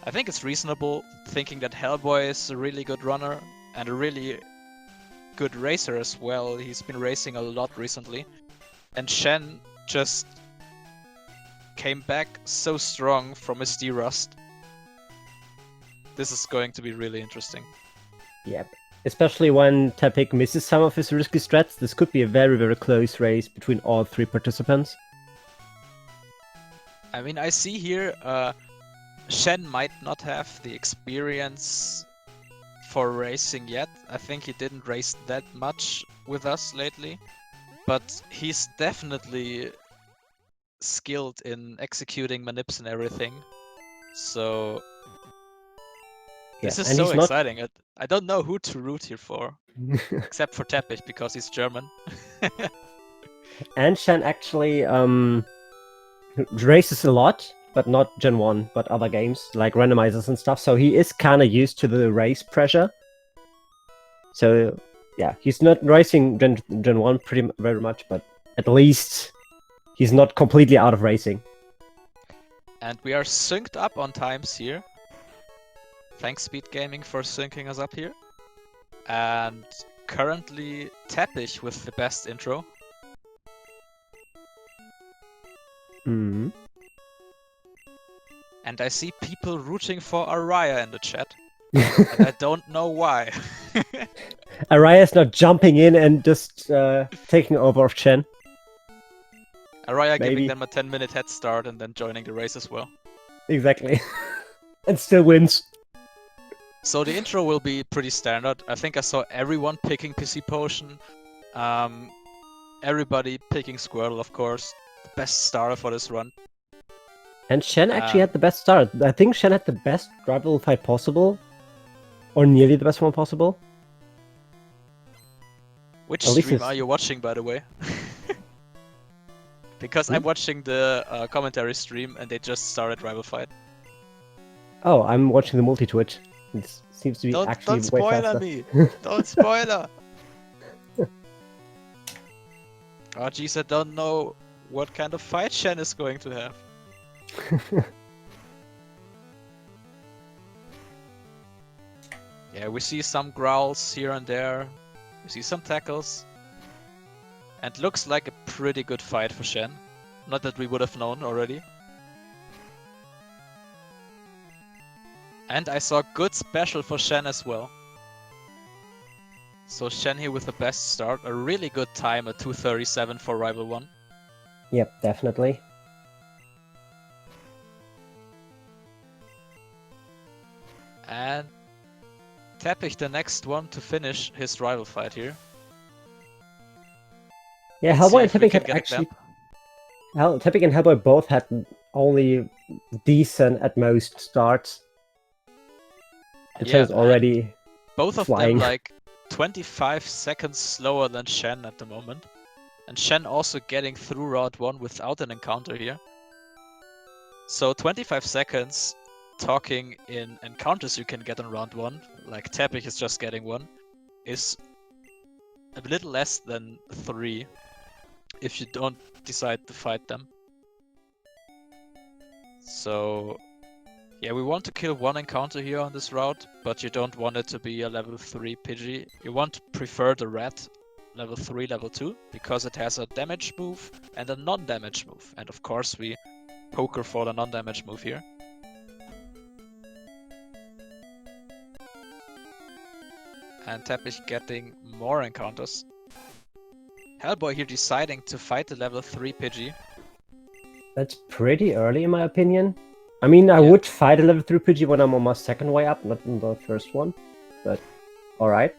I think it's reasonable thinking that Hellboy is a really good runner and a really good racer as well. He's been racing a lot recently. And Shen just came back so strong from his D-Rust. This is going to be really interesting. Yep. Especially when DerTeppich misses some of his risky strats, this could be a very, very close race between all three participants. I mean, I see here Shen might not have the experience for racing yet. I think he didn't race that much with us lately, but he's definitely skilled in executing manips and everything. So this is so exciting. I don't know who to root here for, except for DerTeppich because he's German. And Shen actually races a lot, but not Gen 1, but other games, like randomizers and stuff, so he is kind of used to the race pressure. So, yeah, he's not racing Gen 1 very much, but at least he's not completely out of racing. And we are synced up on times here. Thanks SpeedGaming for syncing us up here. And currently DerTeppich with the best intro. Mm-hmm. And I see people rooting for Araya in the chat. And I don't know why. Araya's not jumping in and just taking over of Shen. Araya giving them a 10-minute head start and then joining the race as well. Exactly. And still wins. So the intro will be pretty standard. I think I saw everyone picking PC Potion. Everybody picking Squirtle, of course. The best starter for this run. And Shen actually had the best start. I think Shen had the best rival fight possible. Or nearly the best one possible. Which stream are you watching, by the way? Because I'm watching the commentary stream and they just started rival fight. Oh, I'm watching the multi-twitch. It seems to be actually way faster. Don't spoiler me! Don't spoiler! Oh jeez, I don't know what kind of fight Shen is going to have. Yeah, we see some growls here and there. We see some tackles. And looks like a pretty good fight for Shen. Not that we would have known already. And I saw good special for Shen as well. So Shen here with the best start. A really good time at 2:37 for Rival 1. Yep, definitely. And DerTeppich the next one to finish his rival fight here. Yeah, Hellboy and DerTeppich had actually... DerTeppich and Hellboy both had only decent at most starts. The Shen's already both of flying. them like 25 seconds slower than Shen at the moment. And Shen also getting through round 1 without an encounter here. So 25 seconds talking in encounters you can get in round 1, like DerTeppich is just getting one, is a little less than 3 if you don't decide to fight them. So yeah, we want to kill one encounter here on this route, but you don't want it to be a level 3 Pidgey. You want to prefer the rat level 3, level 2, because it has a damage move and a non-damage move. And of course we poker for the non-damage move here. And DerTeppich getting more encounters. Hellboy here deciding to fight the level 3 Pidgey. That's pretty early in my opinion. I mean, I would fight a level 3 Pidgey when I'm on my second way up, not in the first one. But, alright.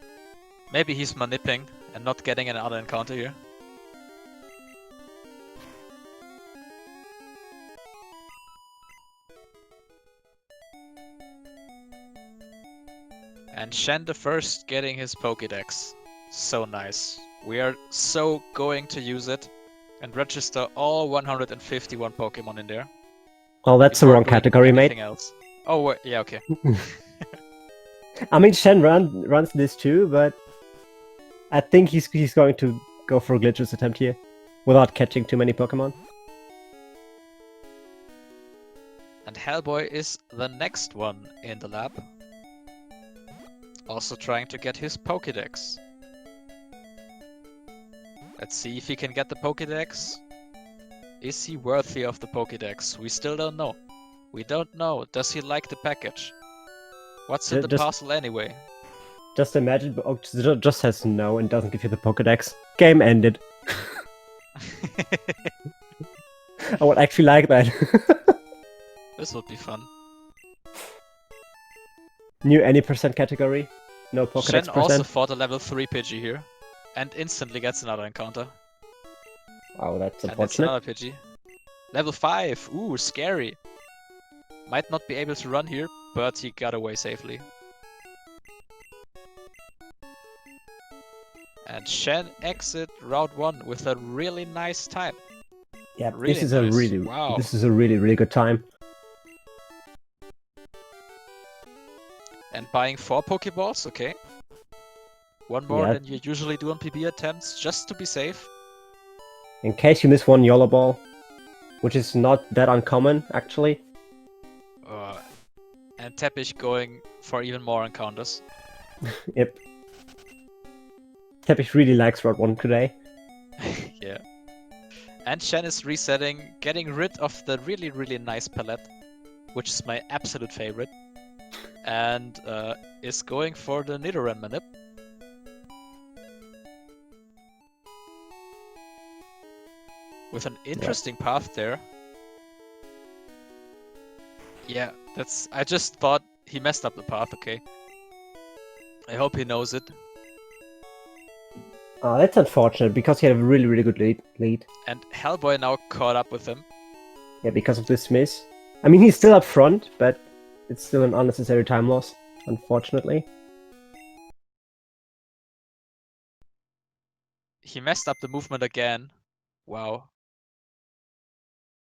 Maybe he's manipping and not getting another encounter here. And Shen the first getting his Pokédex. So nice. We are so going to use it and register all 151 Pokemon in there. Well, that's the wrong category, mate. Else. Oh, yeah, okay. I mean, Shen runs this too, but I think he's going to go for a Glitchless attempt here without catching too many Pokemon. And Hellboy is the next one in the lab. Also trying to get his Pokédex. Let's see if he can get the Pokédex. Is he worthy of the Pokédex? We still don't know. We don't know. Does he like the package? What's in the parcel anyway? Just imagine just says no and doesn't give you the Pokédex. Game ended. I would actually like that. This would be fun. New any percent category. No Pokédex Shen percent. also fought a level 3 Pidgey here. And instantly gets another encounter. Wow, that's And it's unfortunate. another Pidgey. Level 5! Ooh, scary. Might not be able to run here, but he got away safely. And Shen exit Route 1 with a really nice time. Yeah, Really this is nice. this is a really good time. And buying 4 Pokeballs, okay. One more Yeah. than you usually do on PB attempts, just to be safe. In case you miss one YOLO ball, which is not that uncommon, actually. And Teppich going for even more encounters. Yep. Teppich really likes Route 1 today. Yeah. And Shen is resetting, getting rid of the really nice palette, which is my absolute favorite. And is going for the Nidoran Manip. With an interesting path there. Yeah, I just thought he messed up the path, okay. I hope he knows it. Oh, that's unfortunate, because he had a really good lead. And Hellboy now caught up with him. Yeah, because of this miss. I mean, he's still up front, but it's still an unnecessary time loss, unfortunately. He messed up the movement again. Wow.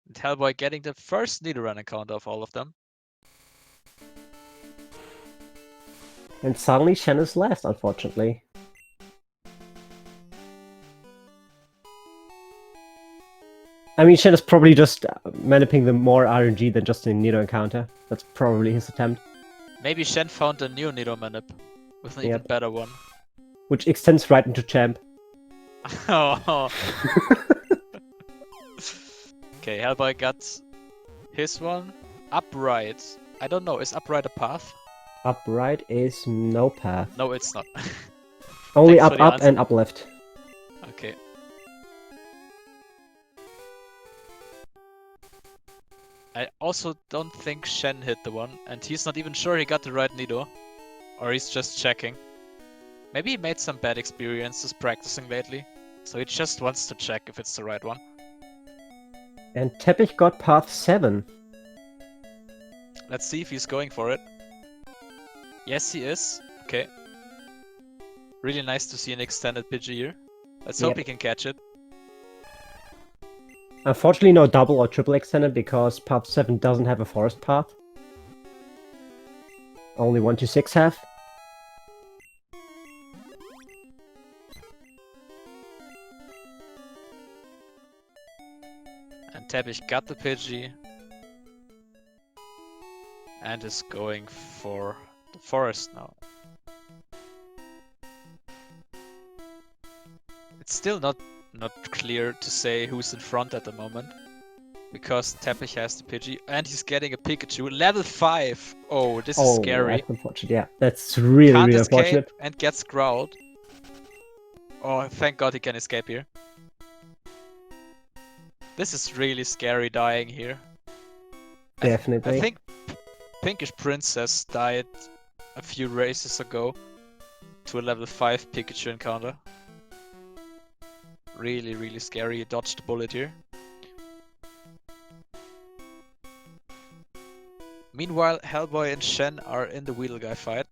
And Hellboy getting the first Nidoran encounter of all of them. And suddenly Shen is last, unfortunately. I mean, Shen is probably just manipulating the more RNG than just a Nido encounter. That's probably his attempt. Maybe Shen found a new Nido Manip with an even better one. Which extends right into Champ. Oh. Okay, Hellboy got his one. Upright. I don't know, is upright a path? Upright is no path. No, it's not. Only Thanks up, for the and up left. Okay. I also don't think Shen hit the one, and he's not even sure he got the right Nido. Or he's just checking. Maybe he made some bad experiences practicing lately, so he just wants to check if it's the right one. And Teppich got path 7. Let's see if he's going for it. Yes, he is. Okay. Really nice to see an extended Pidgey here. Let's hope he can catch it. Unfortunately, no double or triple extended because path 7 doesn't have a forest path. Only 1 to 6 have. And Teppich got the Pidgey. And is going for the forest now. It's still not clear to say who's in front at the moment. Because Teppich has the Pidgey and he's getting a Pikachu. Level 5! Oh, this is scary. That's unfortunate, yeah. That's really unfortunate. Escape and gets growled. Oh, thank god he can escape here. This is really scary dying here. Definitely. I think Pinkish Princess died a few races ago to a level 5 Pikachu encounter. Really scary. He dodged the bullet here. Meanwhile, Hellboy and Shen are in the Weedle Guy fight.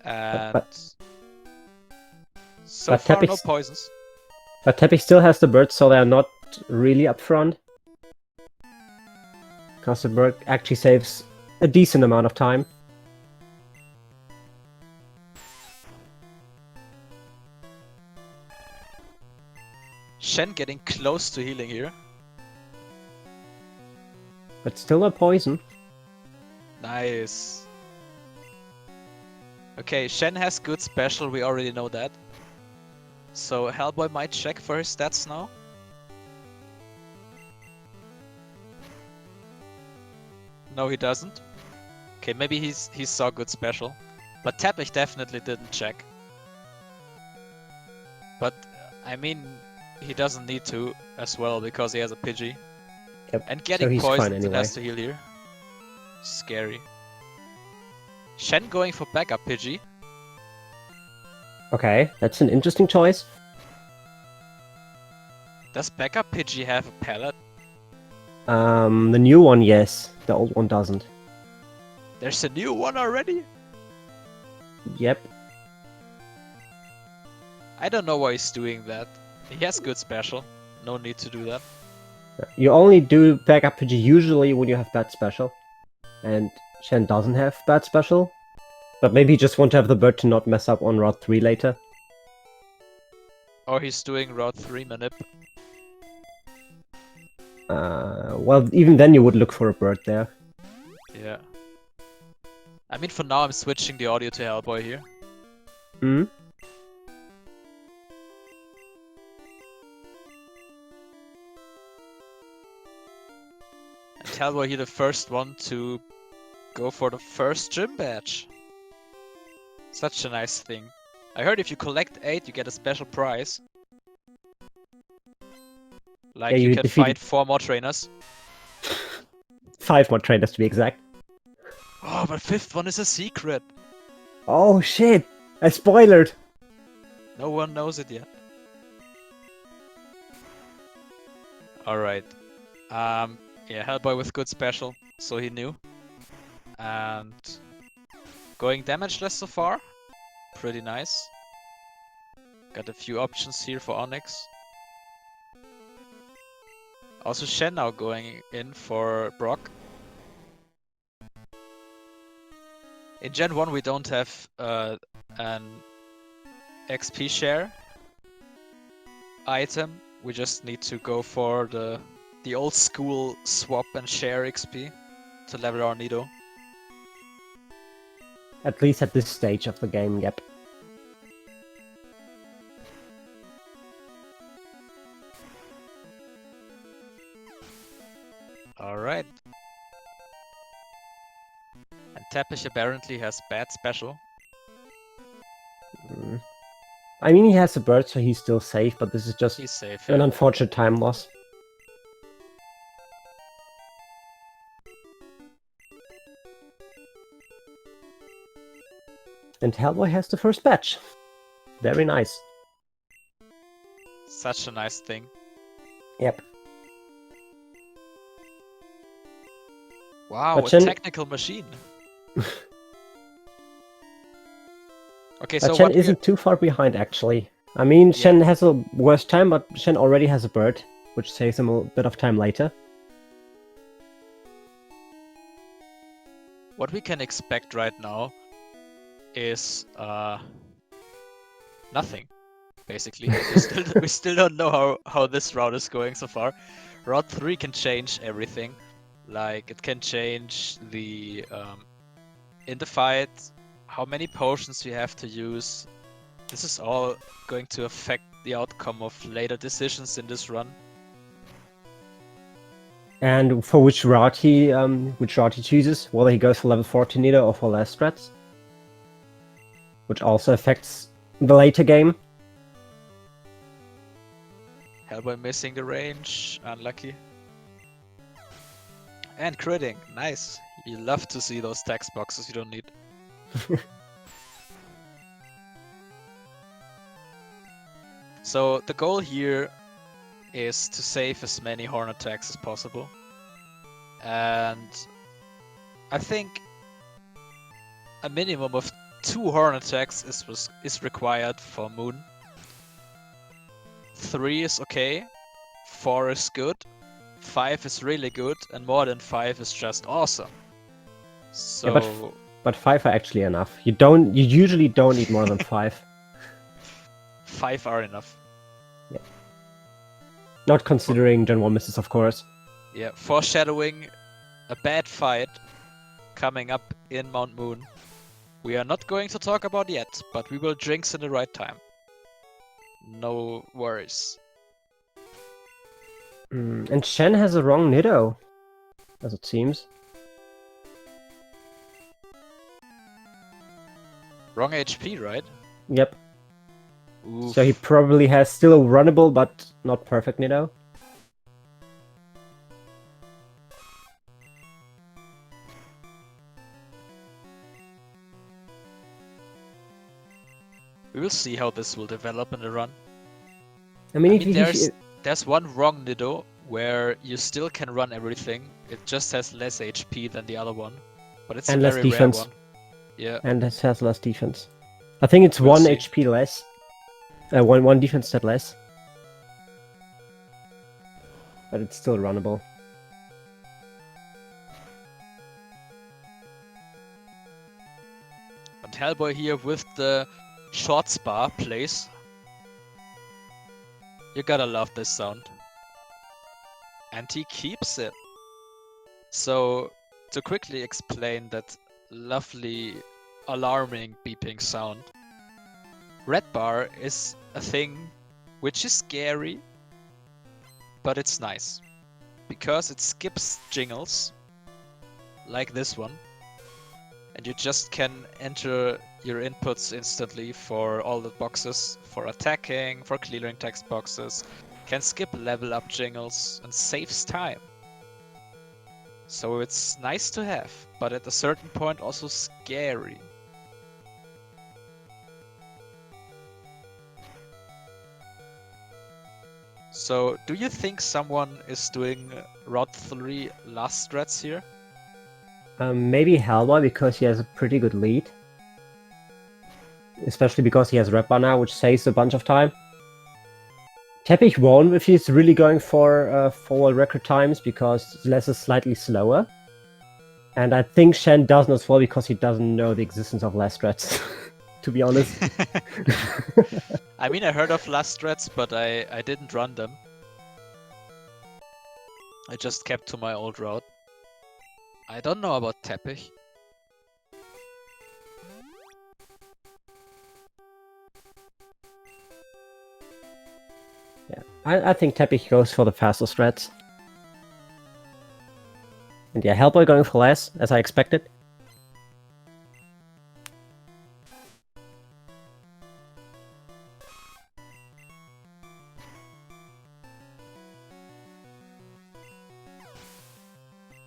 And so far no poisons. But Teppich still has the bird, so they're not really up front. Because the bird actually saves a decent amount of time. Shen getting close to healing here. But still no poison. Nice. Okay, Shen has good special, we already know that. So Hellboy might check for his stats now. No, he doesn't. Okay, maybe he saw good special. But DerTeppich definitely didn't check. But, I mean, he doesn't need to as well because he has a Pidgey. Yep. And So getting he's fine poisoned anyway. has to heal here. Scary. Shen going for backup Pidgey. Okay, that's an interesting choice. Does backup Pidgey have a pallet? The new one, yes. The old one doesn't. There's a new one already? Yep. I don't know why he's doing that. He has good special. No need to do that. You only do backup PG usually when you have bad special. And Shen doesn't have bad special. But maybe you just want to have the bird to not mess up on Route 3 later. Or he's doing Route 3 manip. Well, even then you would look for a bird there. Yeah. I mean, for now I'm switching the audio to Hellboy here. Hmm? And Hellboy here the first one to go for the first gym badge. Such a nice thing. I heard if you collect 8 you get a special prize. Like Yeah, you you can defeated- fight 4 more trainers. 5 more trainers to be exact. Oh, but 5th one is a secret. Oh shit! I spoiled! No one knows it yet. Alright. Yeah, Hellboy with good special, so he knew. And going damageless so far. Pretty nice. Got a few options here for Onyx. Also Shen now going in for Brock. In Gen 1 we don't have an XP share item. We just need to go for the old school swap and share XP to level our Nido. At least at this stage of the game, yep. Alright. And DerTeppich apparently has bad special. I mean, he has a bird, so he's still safe, but this is just He's safe. an Yeah. unfortunate time loss. And Hellboy has the first batch. Very nice. Such a nice thing. Yep. Wow, But a Shen- technical machine. Okay, But so Shen what isn't too far behind, actually. I mean, Yeah. Shen has a worse time, but Shen already has a bird, which saves him a bit of time later. what we can expect right now is nothing. Basically, we still don't know how this route is going so far. Route 3 can change everything. Like it can change the in the fight, how many potions you have to use. This is all going to affect the outcome of later decisions in this run. And for which route he chooses, whether he goes for level 14 Nido or for last strats. Which also affects the later game. Hellboy missing the range, unlucky. And critting, nice. You love to see those text boxes you don't need. So the goal here is to save as many horn attacks as possible. And I think a minimum of 2 horn attacks is required for Moon. 3 is okay, 4 is good, 5 is really good, and more than 5 is just awesome. So Yeah, but 5 are actually enough. You usually don't need more than 5. 5 are enough. Yeah. Not considering Gen 1 misses, of course. Yeah, foreshadowing a bad fight coming up in Mount Moon. We are not going to talk about yet, but we will jinx in the right time. No worries. And Shen has a wrong Nido, as it seems. Wrong HP, right? Yep. Oof. So he probably has still a runnable, but not perfect Nido. We will see how this will develop in the run. I mean, there's one wrong Nido where you still can run everything. It just has less HP than the other one, but it's and a less very defense. rare one. Yeah. And it has less defense. I think it's We'll one see. HP less. One defense stat less. But it's still runnable. And Hellboy here with the short spar plays. You gotta love this sound. And he keeps it. So, to quickly explain that lovely, alarming beeping sound, red bar is a thing which is scary, but it's nice. Because it skips jingles, like this one. And you just can enter your inputs instantly for all the boxes, for attacking, for clearing text boxes, can skip level up jingles, and saves time. So it's nice to have, but at a certain point also scary. So, do you think someone is doing Route 3 last strats here? Maybe Hellboy, because he has a pretty good lead. Especially because he has Red Bar now, which saves a bunch of time. Teppich won't if he's really going for forward record times, because Les is slightly slower. And I think Shen doesn't as well, because he doesn't know the existence of last strats, to be honest. I mean, I heard of last strats, but I didn't run them. I just kept to my old route. I don't know about Teppich. Yeah, I think Teppich goes for the faster strats. And yeah, Hellboy going for less, as I expected.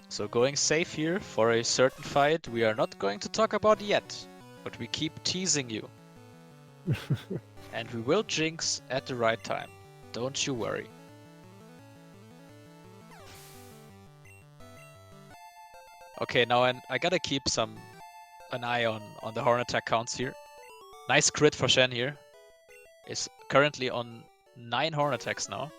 So going safe here for a certain fight we are not going to talk about yet, but we keep teasing you. And we will jinx at the right time. Don't you worry. Okay, now I gotta keep an eye on the horn attack counts here. Nice crit for Shen here. Is currently on 9 horn attacks now.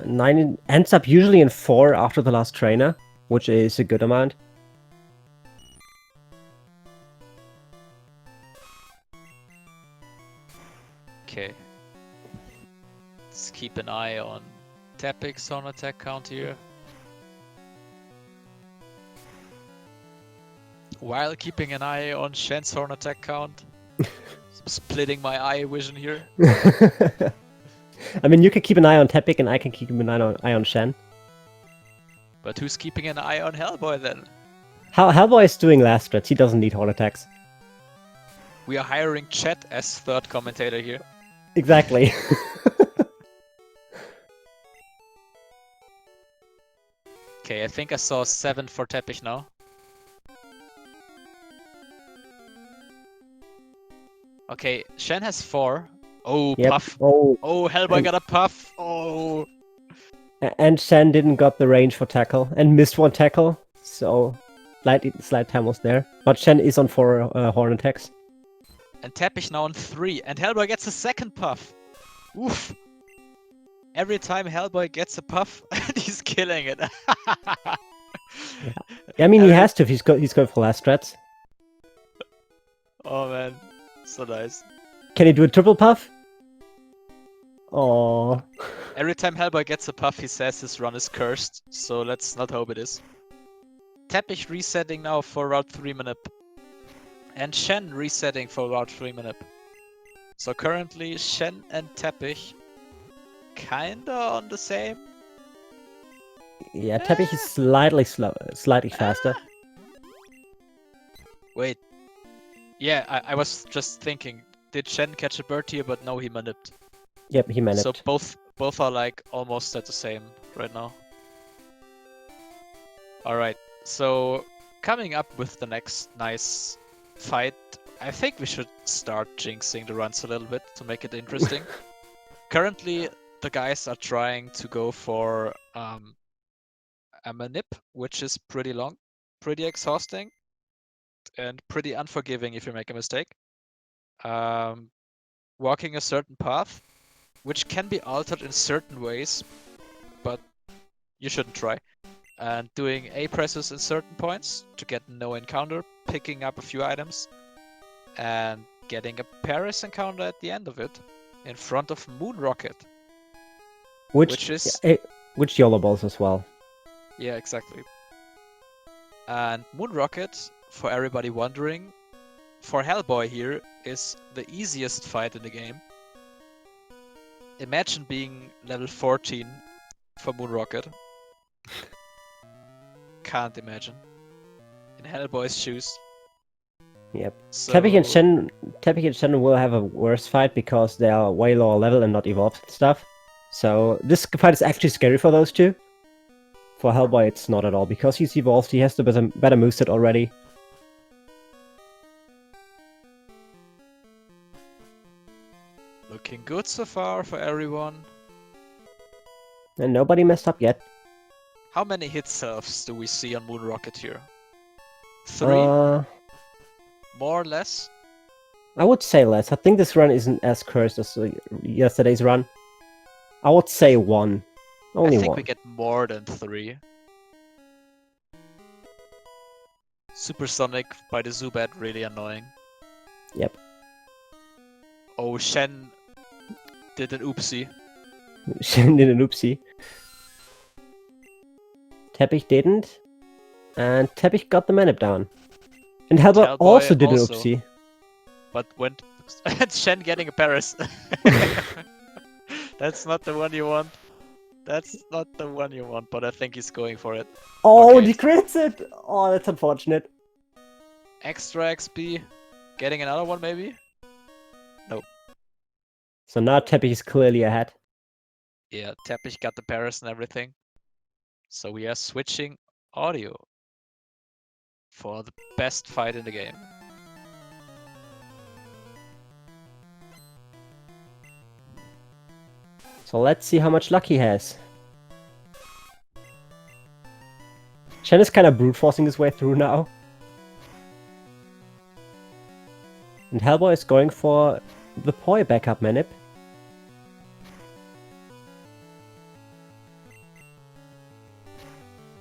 9 ends up usually in 4 after the last trainer, which is a good amount. Okay. Let's keep an eye on Teppich's horn attack count here. While keeping an eye on Shen's horn attack count. Splitting my eye vision here. I mean, you can keep an eye on Teppich and I can keep an eye on Shen. But who's keeping an eye on Hellboy then? Hellboy is doing last strats, he doesn't need horn attacks. We are hiring Chet as third commentator here. Exactly. Okay, I think I saw 7 for Teppich now. Okay, Shen has 4. Oh, Yep. puff. Oh, Oh, Hellboy got a puff. Oh. and Shen didn't got the range for tackle and missed one tackle, so slight time was there. But Shen is on 4 horn attacks. And Teppich now on 3. And Hellboy gets a second puff. Oof. Every time Hellboy gets a puff, he's killing it. I mean, he has to if he's going for last strats. Oh man, so nice. Can he do a triple puff? Oh. Every time Hellboy gets a puff, he says his run is cursed, so let's not hope it is. Teppich resetting now for Route 3 manip. And Shen resetting for Route 3 manip. So currently Shen and Teppich kinda on the same. Yeah, Teppich is slightly faster. Wait. Yeah, I was just thinking, did Shen catch a bird here? But no, he manipped. Yep, he managed. So both are like almost at the same right now. Alright, so coming up with the next nice fight, I think we should start jinxing the runs a little bit to make it interesting. Currently, the guys are trying to go for a manip, which is pretty long, pretty exhausting, and pretty unforgiving if you make a mistake. Walking a certain path, which can be altered in certain ways, but you shouldn't try. And doing A presses in certain points to get no encounter, picking up a few items, and getting a Paris encounter at the end of it, in front of Moon Rocket. Which is... which YOLO balls as well. Yeah, exactly. And Moon Rocket, for everybody wondering, for Hellboy here, is the easiest fight in the game. Imagine being level 14 for Moon Rocket. Can't imagine. In Hellboy's shoes. Yep. So... Teppich and Shen will have a worse fight because they are way lower level and not evolved and stuff. So this fight is actually scary for those two. For Hellboy, it's not at all because he's evolved. He has the better moveset already. Looking good so far for everyone. And nobody messed up yet. How many hit selves do we see on Moon Rocket here? 3? More or less? I would say less. I think this run isn't as cursed as yesterday's run. I would say 1. Only 1. I think we get more than 3. Supersonic by the Zubat, really annoying. Yep. Oh, Shen did an oopsie. Shen did an oopsie. Teppich didn't. And Teppich got the manip down. And Hellboy also did an oopsie. But went... Shen getting a Paris. That's not the one you want. That's not the one you want, but I think he's going for it. Oh, okay. He crits it! Oh, that's unfortunate. Extra XP. Getting another one, maybe? Nope. So now Teppich is clearly ahead. Yeah, Teppich got the Paris and everything. So we are switching audio for the best fight in the game. So let's see how much luck he has. Shen is kind of brute forcing his way through now. And Hellboy is going for the Poi backup manip.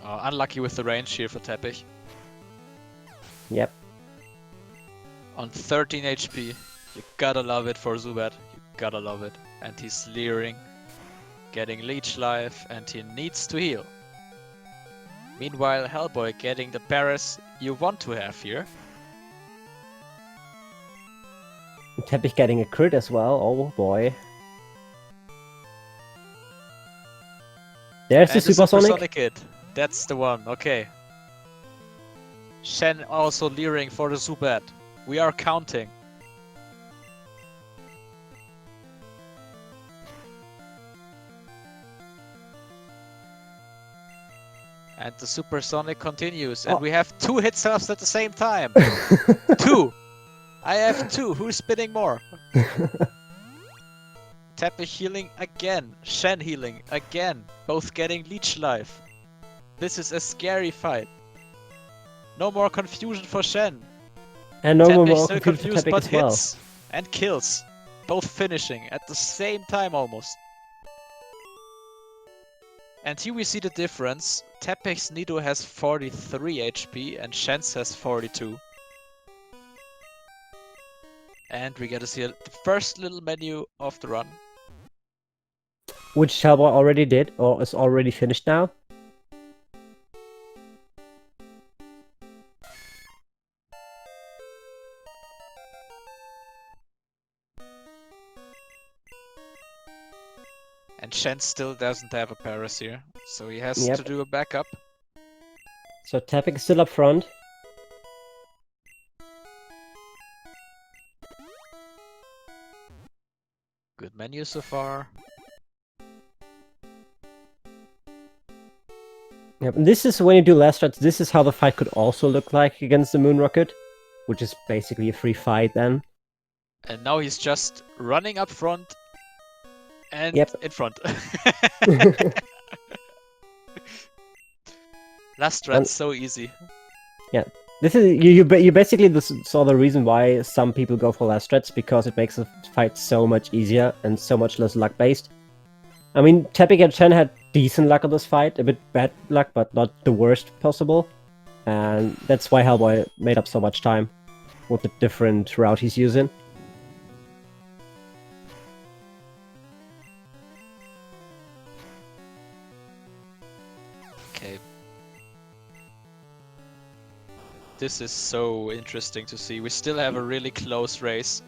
Unlucky with the range here for Teppich. Yep. On 13 HP. You gotta love it for Zubat. You gotta love it. And he's leering. Getting leech life, and he needs to heal. Meanwhile, Hellboy getting the Paris you want to have here. And Teppich getting a crit as well, oh boy. There's the Supersonic hit. That's the one, okay. Shen also leering for the Zubat. We are counting. And the Supersonic continues, and we have 2 hit selves at the same time. 2! I have 2, who's spinning more? Teppich healing again, Shen healing again, both getting leech life. This is a scary fight. No more confusion for Shen. And no Teppich more still confusion confused, for Teppich but as well. hits and kills, both finishing at the same time almost. And here we see the difference. Teppich's Nido has 43 HP and Shen's has 42. And we get to see the first little menu of the run. Which Hellboy already did, or is already finished now. And Shen still doesn't have a Paris here, so he has Yep. to do a backup. So DerTeppich is still up front. Good menu so far. Yep. And this is when you do last strats. This is how the fight could also look like against the Moon Rocket, which is basically a free fight then. And now he's just running up front and Yep. in front. Last strat's so easy. This is you basically saw the reason why some people go for last strats, because it makes the fight so much easier and so much less luck based. I mean, DerTeppich and Shen had decent luck on this fight, a bit bad luck, but not the worst possible. And that's why Hellboy made up so much time with the different route he's using. Okay. This is so interesting to see. We still have a really close race,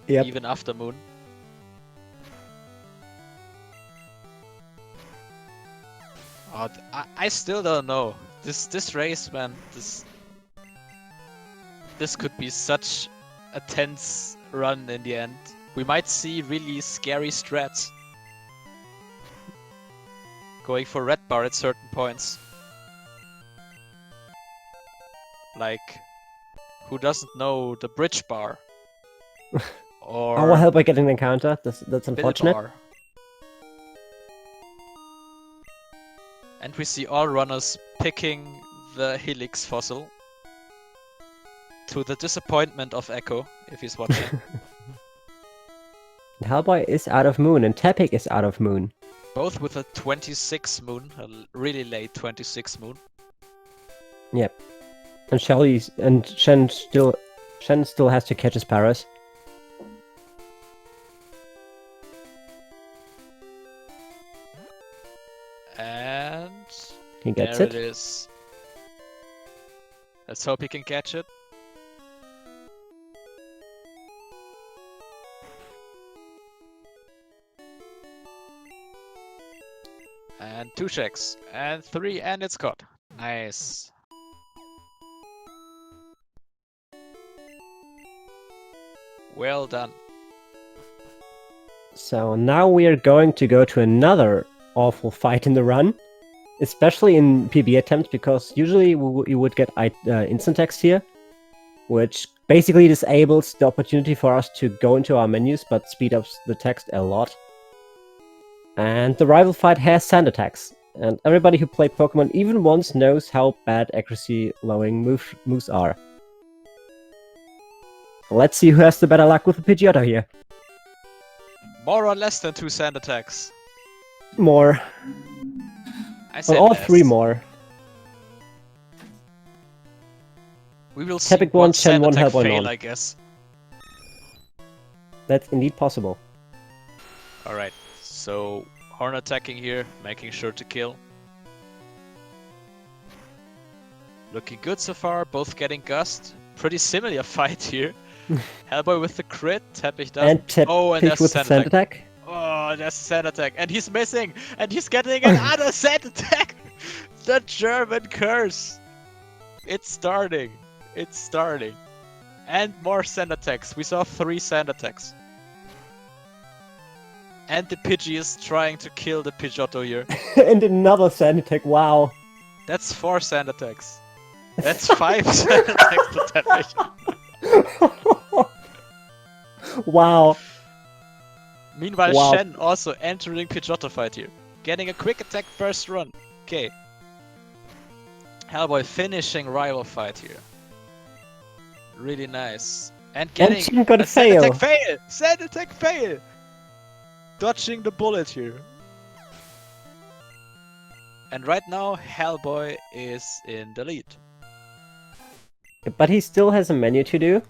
Yep. even after Moon. Oh, I still don't know. This race, man. This could be such a tense run in the end. We might see really scary strats. Going for red bar at certain points. Like, who doesn't know the bridge bar? Or Our Hellboy getting an encounter. That's bill unfortunate. bar. And we see all runners picking the Helix fossil. To the disappointment of Echo, if he's watching. Hellboy is out of Moon, and DerTeppich is out of Moon. Both with a 26 Moon, a really late 26 Moon. Yep. And Shen still has to catch his Paris. And He gets there it. it is. Let's hope he can catch it. And 2 checks, and 3, and it's caught. Nice. Well done. So now we are going to go to another awful fight in the run, especially in PB attempts, because usually you would get instant text here, which basically disables the opportunity for us to go into our menus, but speed up the text a lot. And the rival fight has sand attacks, and everybody who played Pokemon even once knows how bad accuracy lowering moves are. Let's see who has the better luck with the Pidgeotto here. More or less than 2 sand attacks. More. I said Well, all less. 3 more. We will see DerTeppich one one, Shen sand one, attack Hellboy fail, none. I guess. That's indeed possible. Alright, so Horn attacking here, making sure to kill. Looking good so far, both getting gust. Pretty similar fight here. Hellboy with the crit, DerTeppich doesn't. And DerTeppich Oh, and there's with the sand sand attack. attack. Oh, there's a sand attack. And he's missing! And he's getting another sand attack! The German curse! It's starting. It's starting. And more sand attacks. We saw 3 sand attacks. And the Pidgey is trying to kill the Pidgeotto here. And another sand attack, wow. That's 4 sand attacks. That's 5 sand attacks to DerTeppich. Wow. Meanwhile, Wow. Shen also entering Pidgeotto fight here. Getting a quick attack first run. Okay. Hellboy finishing rival fight here. Really nice. And getting Shen got a sand fail. attack fail! Sand attack fail! Dodging the bullet here. And right now, Hellboy is in the lead. But he still has a menu to do,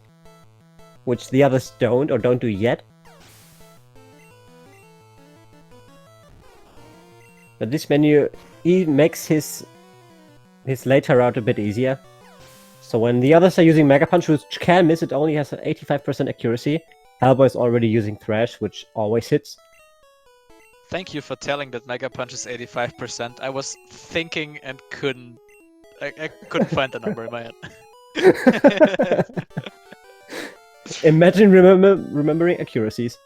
which the others don't, or don't do yet. But this menu, he makes his later route a bit easier. So when the others are using Mega Punch, which can miss, it only has an 85% accuracy. Hellboy is already using Thrash, which always hits. Thank you for telling that Mega Punch is 85%. I was thinking and I couldn't find the number in my head. Imagine remembering accuracies.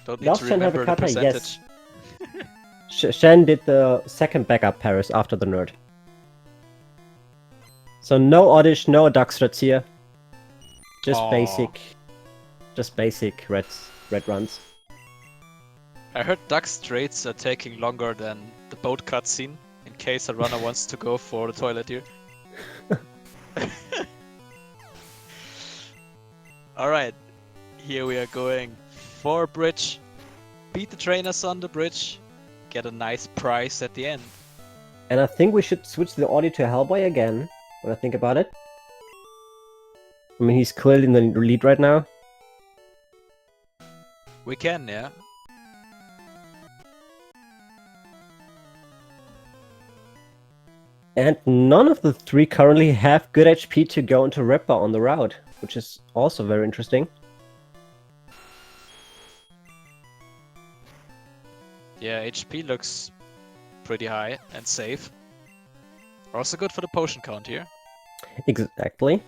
Don't need Does to Shen have a remember the kata? percentage. Yes. Shen did the second backup Paris after the nerd. So no Oddish, no Duck strats here. Just Aw. basic red runs. I heard duck straights are taking longer than the boat cutscene, in case a runner wants to go for the toilet here. Alright, here we are going for bridge. Beat the trainers on the bridge. Get a nice prize at the end. And I think we should switch the audio to Hellboy again, when I think about it. I mean, he's clearly in the lead right now. We can, yeah. And none of the three currently have good HP to go into Ripper on the route, which is also very interesting. Yeah, HP looks pretty high and safe. Also good for the potion count here. Exactly.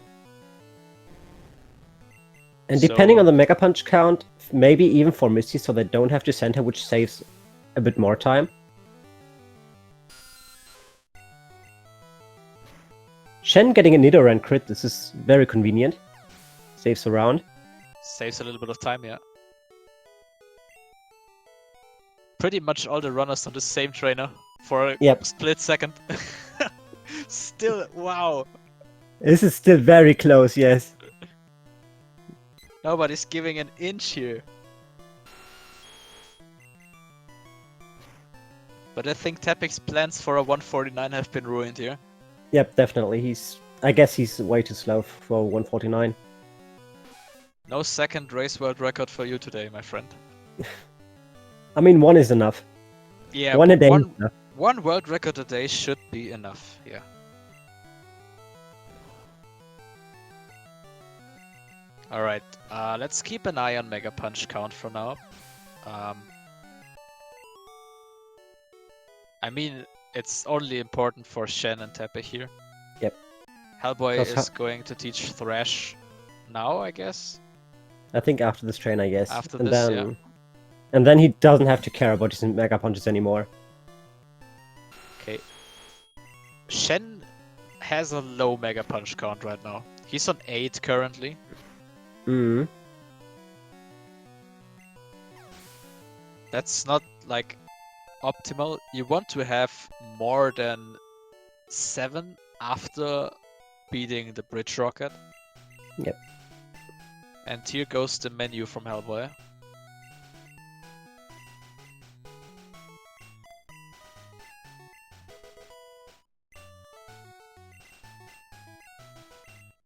And depending on the Mega Punch count, maybe even for Misty, so they don't have to send her, which saves a bit more time. Shen getting a Nidoran crit, this is very convenient. Saves around. Saves a little bit of time, yeah. Pretty much all the runners on the same trainer for a split second. Still, wow. This is still very close, yes. Nobody's giving an inch here. But I think Teppich's plans for a 149 have been ruined here. Yep, definitely. I guess he's way too slow for 149. No second race world record for you today, my friend. I mean, one is enough. Yeah, one a day is enough. One world record a day should be enough, yeah. Alright, let's keep an eye on Mega Punch count for now. I mean, it's only important for Shen and Teppich here. Yep. Hellboy is going to teach Thrash now, I guess? I think after this train, I guess. After and this, then, yeah. And then he doesn't have to care about his Mega Punches anymore. Okay. Shen has a low Mega Punch count right now. He's on 8 currently. That's not, like, optimal. You want to have more than 7 after beating the Bridge Rocket. Yep. And here goes the menu from Hellboy.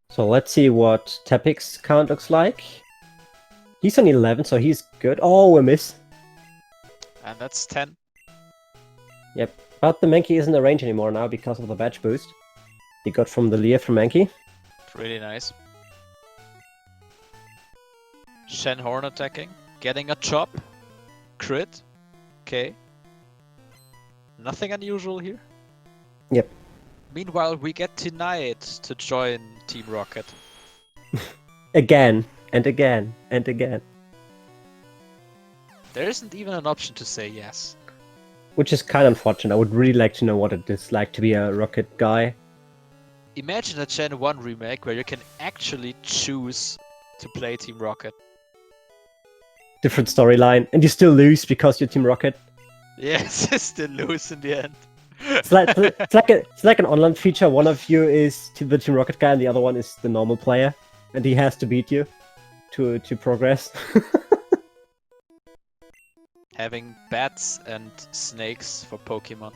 So let's see what Teppich's count looks like. He's on 11, so he's good. Oh, a miss. And that's 10. Yep. But the Mankey isn't in the range anymore now because of the badge boost he got from the Leer from Mankey. Really nice. Shen Horn attacking. Getting a chop. Crit. Okay. Nothing unusual here. Yep. Meanwhile, we get denied to join Team Rocket. Again, and again, and again. There isn't even an option to say yes. Which is kind of unfortunate. I would really like to know what it is like to be a Rocket guy. Imagine a Gen 1 remake where you can actually choose to play Team Rocket. Different storyline, and you still lose because you're Team Rocket. Yes, still lose in the end. It's like an online feature. One of you is the Team Rocket guy, and the other one is the normal player, and he has to beat you to progress. Having bats and snakes for Pokemon.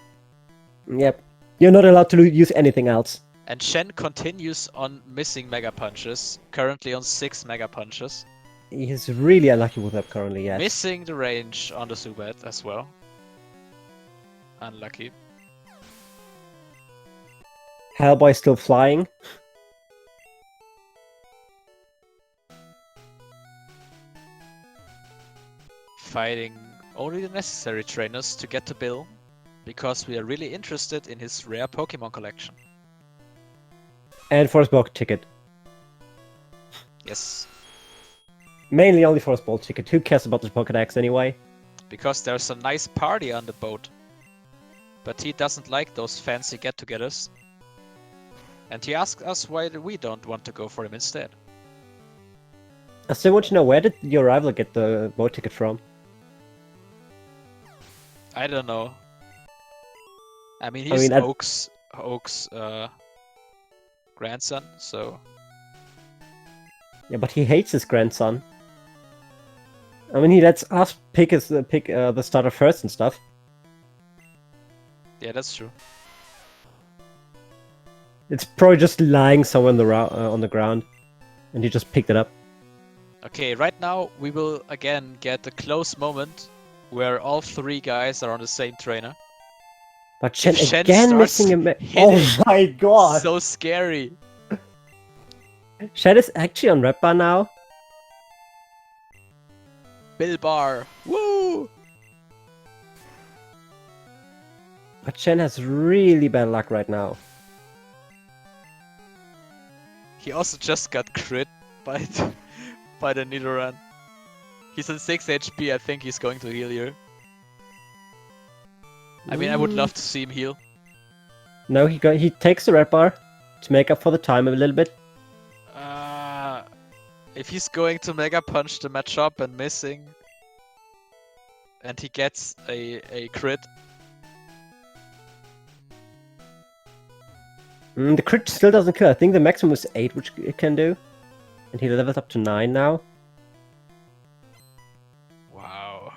Yep. You're not allowed to use anything else. And Shen continues on missing Mega Punches, currently on 6 Mega Punches. He is really unlucky with that currently, yes. Missing the range on the Zubat as well. Unlucky. Hellboy still flying. fighting only the necessary trainers to get to Bill, because we are really interested in his rare Pokemon collection. And for his bulk ticket. Yes, Mainly only for his bulk ticket. Who cares about the Pokédex anyway? because there's a nice party on the boat. But he doesn't like those fancy get-togethers. And he asked us why we don't want to go for him instead. I still want to know, where did your rival get the boat ticket from? I don't know. I mean, he's Oak's grandson, so... Yeah, but he hates his grandson. I mean, he lets us pick the starter first and stuff. Yeah, that's true. It's probably just lying somewhere on the ground, and he just picked it up. Okay, right now we will again get a close moment where all three guys are on the same trainer. But Shen If Shen again starts missing a hitting, Oh my god! so scary. Shen is actually on Red Bar now. Bill Bar, woo! But Shen has really bad luck right now. He also just got crit by the Nidoran. He's on 6 HP, I think he's going to heal here. I mean, I would love to see him heal. No, he takes the Red Bar to make up for the time a little bit. If he's going to Mega Punch the matchup and missing, and he gets a crit. The crit still doesn't kill. I think the maximum is 8, which it can do. And he levels up to 9 now. Wow.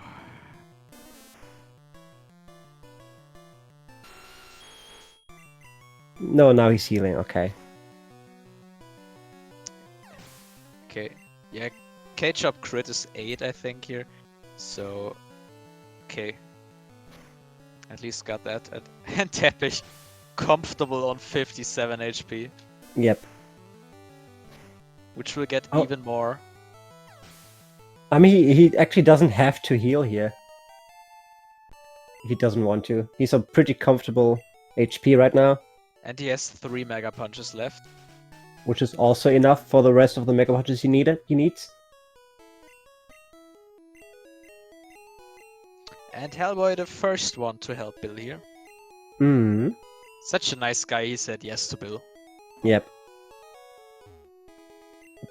No, now he's healing, okay. Okay, yeah, K-Chop crit is 8, I think, here. So, okay. At least got that. And Teppich, comfortable on 57 HP. Yep. Which will get Oh. even more. I mean, he actually doesn't have to heal here. He doesn't want to. He's on pretty comfortable HP right now. And he has 3 Mega Punches left. Which is also enough for the rest of the Mega Punches he needs. And Hellboy the first one to help Bill here. Hmm. Such a nice guy, he said yes to Bill. Yep.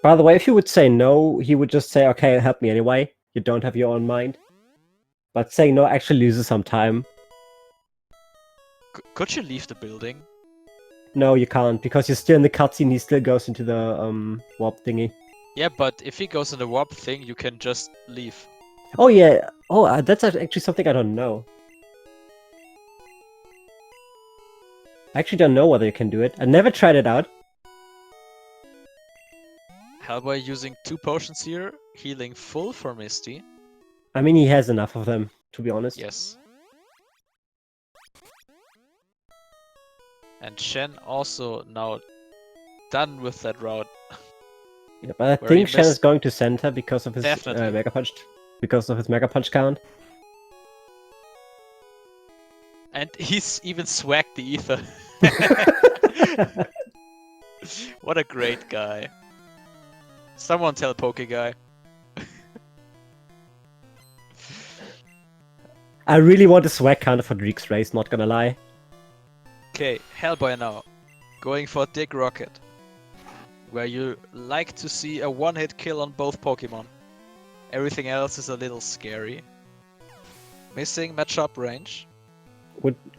By the way, if he would say no, he would just say, okay, help me anyway. You don't have your own mind. But saying no actually loses some time. Could you leave the building? No, you can't, because you're still in the cutscene, he still goes into the warp thingy. Yeah, but if he goes in the warp thing, you can just leave. Oh yeah, oh, that's actually something I don't know. I actually don't know whether you can do it. I never tried it out. Hellboy using 2 potions here, healing full for Misty. I mean, he has enough of them, to be honest. Yes. And Shen also now done with that route. Yeah, but I Where he think Shen is missed- going to center because of his Definitely. Mega Punch. Because of his Mega Punch count. And he's even swagged the ether. What a great guy. Someone tell Pokeguy. I really want a swag counter for Dreek's race, not gonna lie. Okay, Hellboy now. Going for Dig Rocket. Where you like to see a one-hit kill on both Pokemon. Everything else is a little scary. Missing matchup range.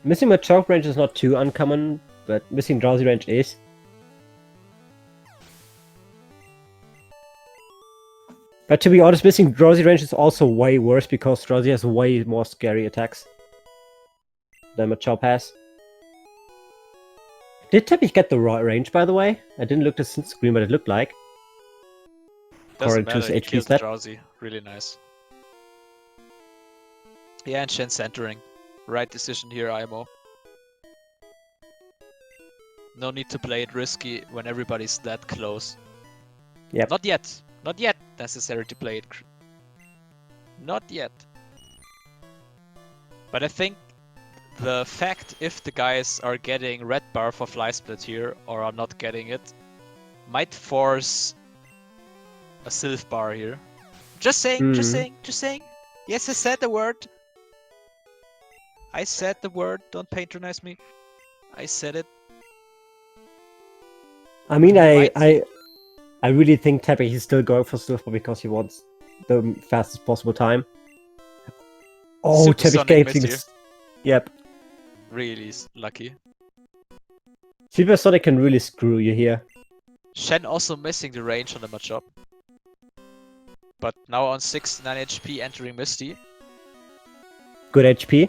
Missing Machop range is not too uncommon, but missing Drowsy range is. But to be honest, missing Drowsy range is also way worse because Drowsy has way more scary attacks than Machop has. Did Teppich get the raw range, by the way? I didn't look at the screen, but it looked like. Doesn't According to his matter, he HP killed stat. Drowsy. Really nice. Yeah, and Shen centering. Right decision here, IMO. No need to play it risky when everybody's that close. Yep. Not yet. Not yet necessary to play it. Not yet. But I think the fact if the guys are getting red bar for fly split here or are not getting it might force a Sylph bar here. Just saying, just saying, just saying. Yes, I said the word. I said the word. Don't patronize me. I said it. I mean, Might- I really think Teppich is still going for Sylph because he wants the fastest possible time. Oh, Teppich Supersonic gave missed things. Yep. Really lucky. Supersonic can really screw you here. Shen also missing the range on the Machop. But now on 69 HP entering Misty. Good HP.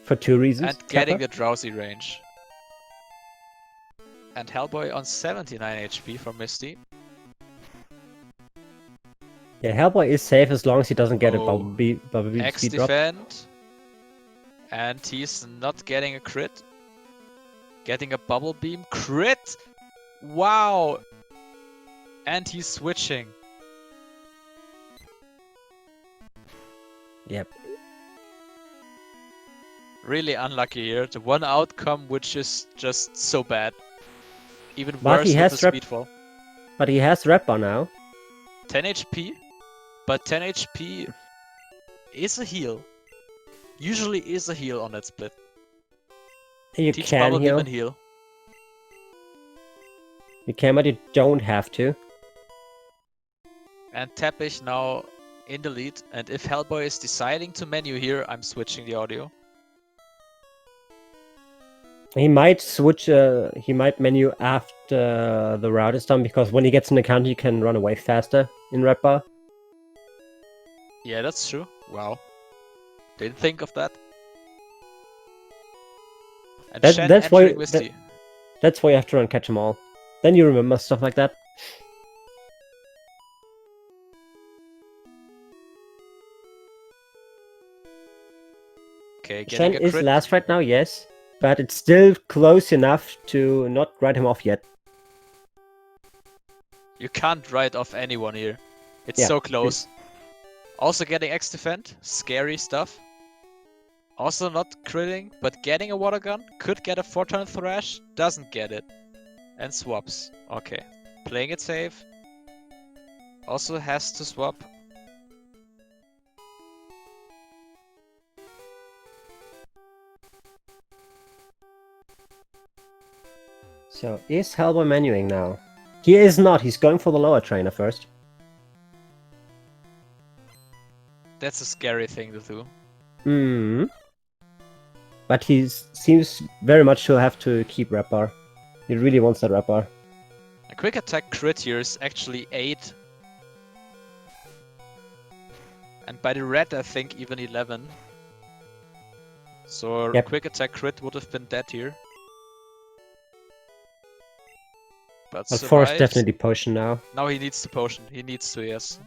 For 2 reasons. And getting the drowsy range. And Hellboy on 79 HP from Misty. Yeah, Hellboy is safe as long as he doesn't get a bubble beam X speed drop. defend. And he's not getting a crit. Getting a bubble beam. Crit! Wow! And he's switching. Yep. Really unlucky here. The one outcome which is just so bad. Even But worse he with has the speedfall. But he has red bar now. 10 HP. But 10 HP is a heal. Usually is a heal on that split. You Teach can bubble beam heal. and heal. You can, but you don't have to. And Teppich now in the lead. And if Hellboy is deciding to menu here, I'm switching the audio. He might switch, he might menu after the route is done, because when he gets an encounter, he can run away faster in red bar. Yeah, that's true. Wow. Didn't think of that. And Shen That's why entering Misty. that's why you have to run catch 'em all. Then you remember stuff like that. Okay, Shen getting a is crit. last right now, yes, but it's still close enough to not write him off yet. You can't write off anyone here. It's Yeah. so close. Also getting X defend. Scary stuff. Also not critting, but getting a water gun. Could get a 4-turn thrash. Doesn't get it. And swaps. Okay. Playing it safe. Also has to swap. So, is Hellboy menuing now? He is not, he's going for the lower trainer first. That's a scary thing to do. Hmm. But he seems very much to have to keep red bar. He really wants that red bar. A quick attack crit here is actually 8. And by the red I think even 11. So Yep. quick attack crit would have been dead here. But But 4 is survives. definitely potion now. Now he needs the potion. He needs to, yes.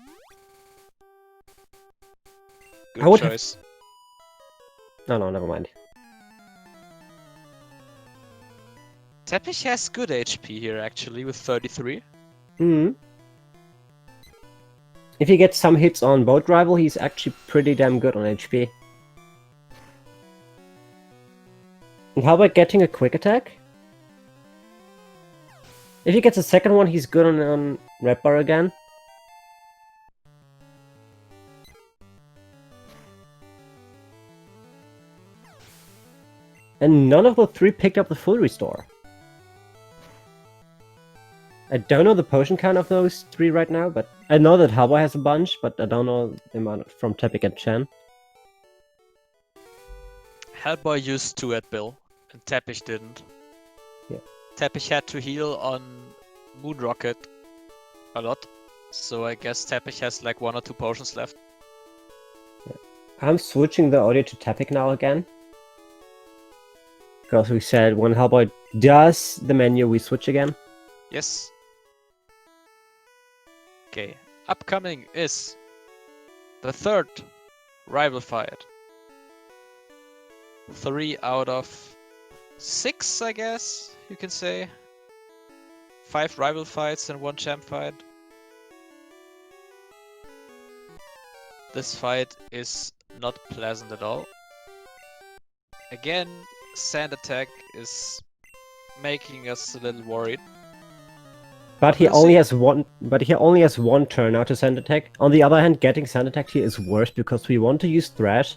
Good I would have- choice. No, never mind. Teppich has good HP here actually with 33. Hmm. If he gets some hits on Boat Rival, he's actually pretty damn good on HP. And how about getting a quick attack? If he gets a second one, he's good on red bar again. And none of the 3 picked up the full restore. I don't know the potion count of those 3 right now, but I know that Hellboy has a bunch, but I don't know the amount from Teppich and Chen. Hellboy used 2 at Bill, and Teppich didn't. Yeah. Teppich had to heal on Moon Rocket a lot, so I guess Teppich has like 1 or 2 potions left. I'm switching the audio to Teppich now again. Because we said when Hellboy does the menu, we switch again. Yes. Okay, upcoming is the 3rd rival fight. 3 out of 6, I guess you can say. 5 rival fights and 1 champ fight. This fight is not pleasant at all. Again, sand attack is making us a little worried. But he we'll only see. has one. But he only has one turn now to sand attack. On the other hand, getting sand attack here is worse because we want to use Thrash,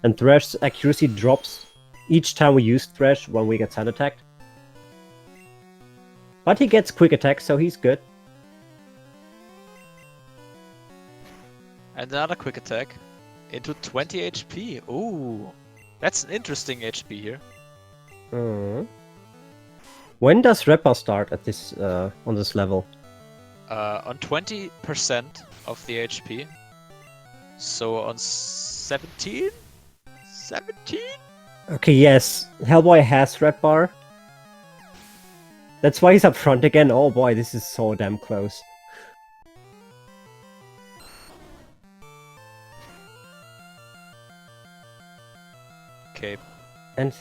and Thrash's accuracy drops each time we use Thrash when we get sand attacked. But he gets quick attack, so he's good. And another quick attack into 20 HP. Ooh, that's an interesting HP here. When does Reppa start at this on this level? On 20% of the HP. So on 17? 17? Okay, yes. Hellboy has red bar. That's why he's up front again. Oh boy, this is so damn close. Okay. And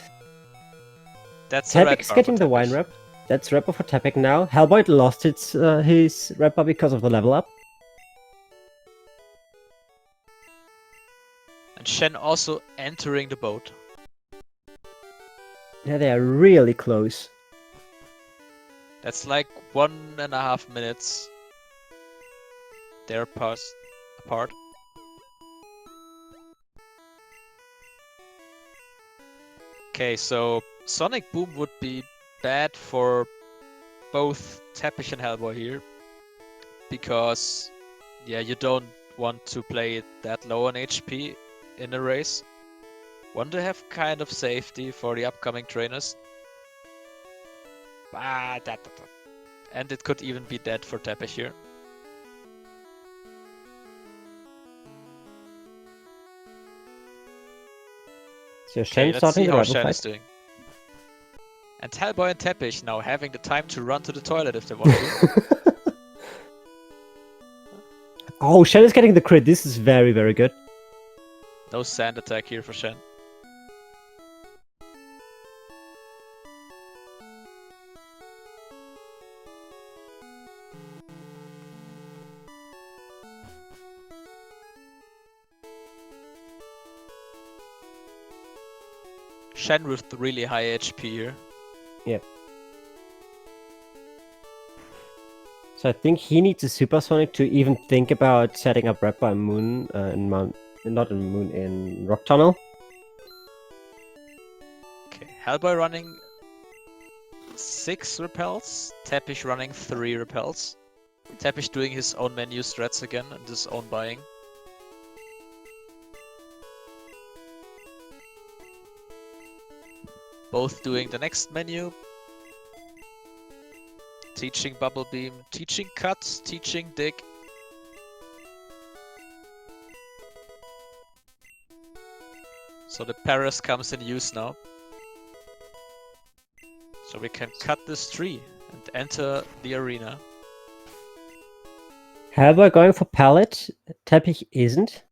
that's the red Teppic's bar getting for the wine Teppich. rep. That's rep for Teppich now. Hellboy lost his rep bar because of the level up. And Shen also entering the boat. Yeah, they are really close. That's like 1.5 minutes. They're apart. Okay, so Sonic Boom would be bad for both Teppich and Hellboy here. Because, yeah, you don't want to play it that low on HP in a race. Want to have kind of safety for the upcoming trainers. And it could even be dead for Teppich here. So Okay, Shen let's starting see the how rebel Shen fight. is doing. And Hellboy and Teppich now having the time to run to the toilet if they want to. Oh, Shen is getting the crit. This is very, very good. No sand attack here for Shen. Shen with really high HP here. Yeah. So I think he needs a supersonic to even think about setting up rep by Moon in Rock Tunnel. Okay, Hellboy running 6 repels, Teppich running 3 repels. Teppich doing his own menu strats again and his own buying. Both doing the next menu. Teaching Bubble Beam, teaching Cut, teaching Dig. So the Paris comes in use now. So we can cut this tree and enter the arena. Hellboy going for pallet. Teppich isn't.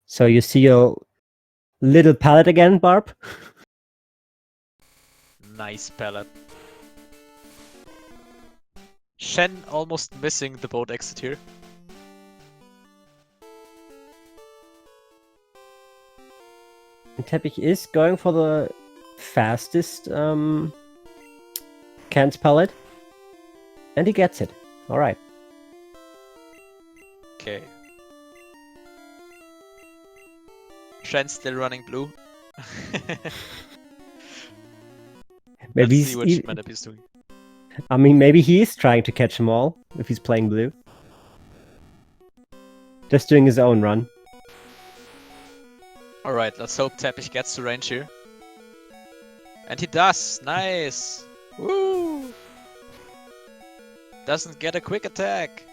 So you see your little pallet again, Barb? Nice pallet. Shen almost missing the boat exit here. And Teppich is going for the fastest cans pallet. And he gets it. Alright. Okay. Shen still running blue. Maybe Let's see what Shmanip is doing. I mean, maybe he is trying to catch them all if he's playing blue. Just doing his own run. Alright, let's hope Teppich gets to range here. And he does! Nice! Woo! Doesn't get a quick attack!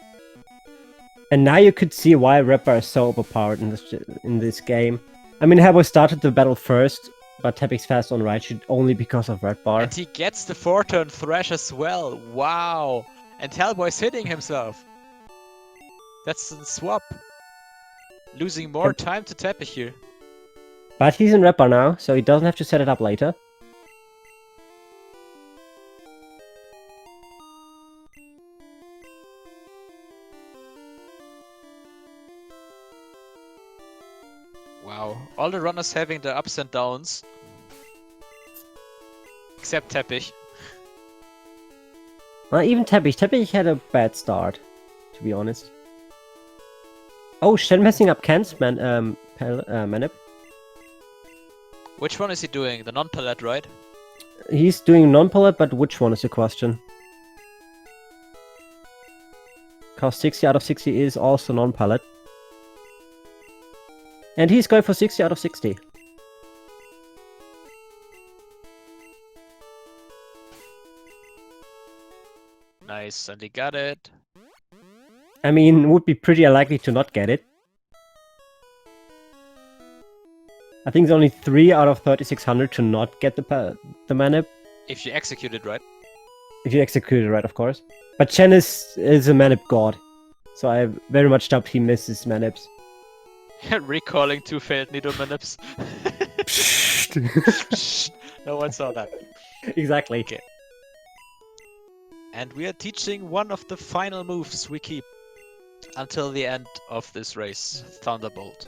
And now you could see why Reppa is so overpowered in this game. I mean, Hellboy started the battle first, but Teppich's fast on right should only because of Red Bar. And he gets the 4-turn Thrash as well! Wow! And Hellboy's hitting himself! That's a swap! Losing more time to Teppich here. But he's in Red Bar now, so he doesn't have to set it up later. All the runners having their ups and downs. Except DerTeppich. Well, even DerTeppich. DerTeppich had a bad start, to be honest. Oh, Shen messing up Ken's manip. Which one is he doing? The non-palette, right? He's doing non-palette, but which one is the question? Because 60 out of 60 is also non-palette. And he's going for 60 out of 60. Nice, and he got it. I mean, would be pretty unlikely to not get it. I think it's only 3 out of 3600 to not get the manip. If you execute it right. If you execute it right, of course. But Shen is a manip god. So I very much doubt he misses manips. Recalling 2 failed needle manips. No one saw that. Exactly. Okay. And we are teaching one of the final moves we keep until the end of this race, Thunderbolt.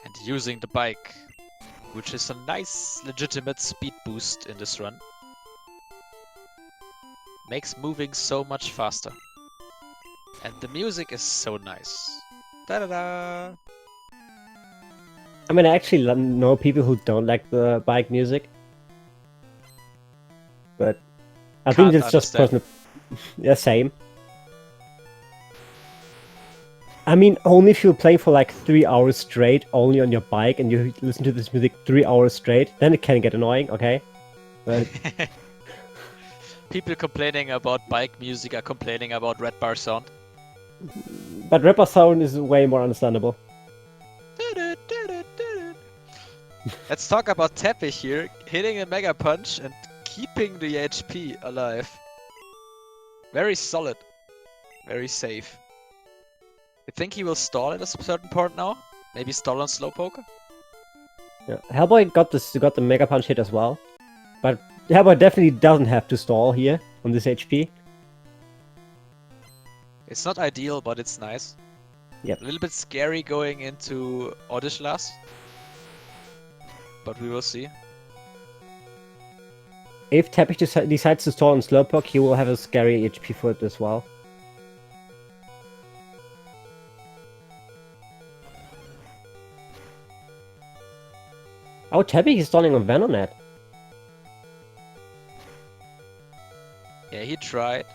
And using the bike, which is a nice legitimate speed boost in this run, makes moving so much faster. And the music is so nice. Da-da-da! I mean, I actually know people who don't like the bike music. But I think it's just personal. Yeah, same. I mean, only if you're playing for like 3 hours straight, only on your bike, and you listen to this music 3 hours straight, then it can get annoying, okay? But people complaining about bike music are complaining about red bar sound. But red bar sound is way more understandable. Let's talk about DerTeppich here, hitting a mega punch and keeping the HP alive. Very solid. Very safe. You think he will stall at a certain point now? Maybe stall on Slowpoke? Yeah. Hellboy got the mega punch hit as well. But Hellboy definitely doesn't have to stall here on this HP. It's not ideal, but it's nice. Yep. A little bit scary going into Glitchless. But we will see. If DerTeppich decides to stall on Slowpoke, he will have a scary HP for it as well. Oh, DerTeppich is stalling on Venonet. Yeah, he tried.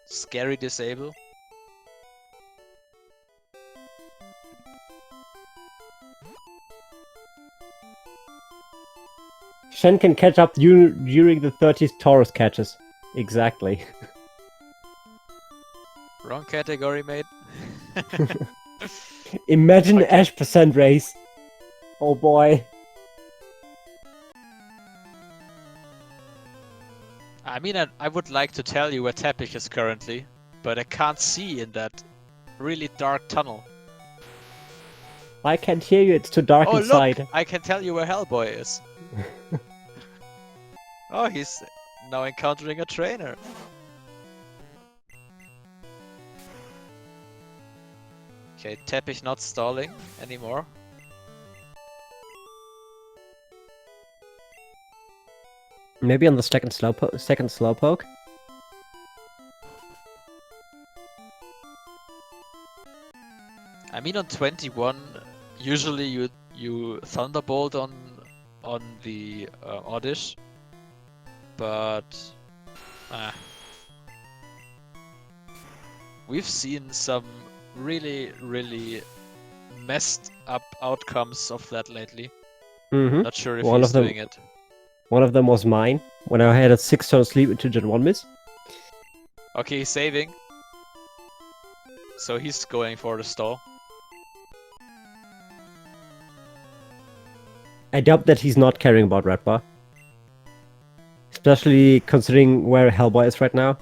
Scary disable. Shen can catch up during the 30th Taurus catches. Exactly. Wrong category, mate. Imagine the Ash percent race. Oh boy. I mean, I would like to tell you where DerTeppich is currently, but I can't see in that really dark tunnel. I can't hear you, it's too dark inside. Look! I can tell you where Hellboy is. Oh, he's now encountering a trainer. Okay, DerTeppich not stalling anymore. Maybe on the second Slowpoke? I mean, on 21, usually you Thunderbolt on the Oddish, but we've seen some really messed up outcomes of that lately. Mm-hmm. Not sure if he's doing it. One of them was mine, when I had a 6-turn sleep into Gen 1 miss. Okay, he's saving. So he's going for the stall. I doubt that he's not caring about Red Bar. Especially considering where Hellboy is right now.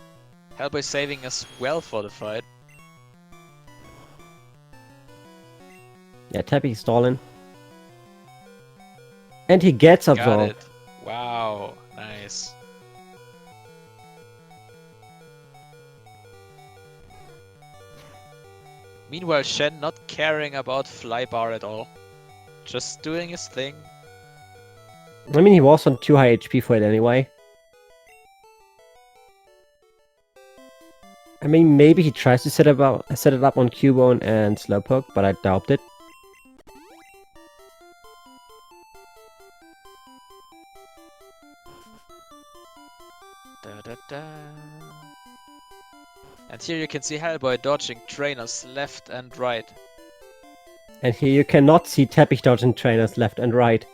Hellboy saving as well for the fight. Yeah, DerTeppich stalling. And he gets Got absorbed. it. Wow, nice. Meanwhile, Shen not caring about Flybar at all. Just doing his thing. I mean, he was on too high HP for it anyway. I mean, maybe he tries to set it up on Cubone and Slowpoke, but I doubt it. Da, da, da. And here you can see Hellboy dodging trainers left and right. And here you cannot see Teppich dodging trainers left and right.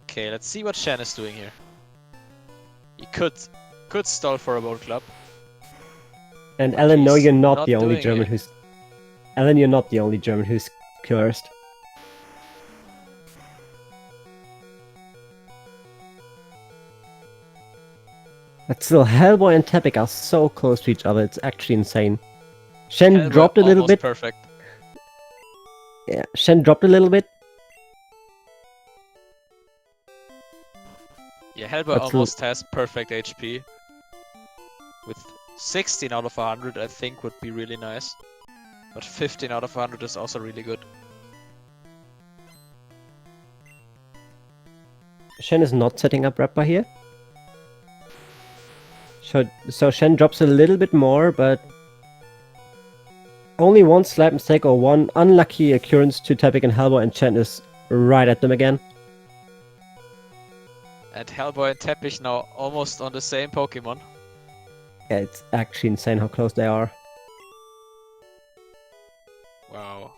Okay, let's see what Shen is doing here. He could stall for a Bolt Club. And But Ellen, no, he's you're not not the only doing German it. who's... Ellen, you're not the only German who's cursed. But still, Hellboy and Teppich are so close to each other, it's actually insane. Shen Hellboy dropped a little almost bit. perfect. Yeah, Shen dropped a little bit. Yeah, Hellboy But still- almost has perfect HP. With 16 out of 100, I think would be really nice. But 15 out of 100 is also really good. Shen is not setting up Rappa here. So Shen drops a little bit more, but only one slight mistake or one unlucky occurrence to Teppich and Hellboy, and Shen is right at them again. And Hellboy and Teppich now almost on the same Pokemon. Yeah, it's actually insane how close they are. Wow.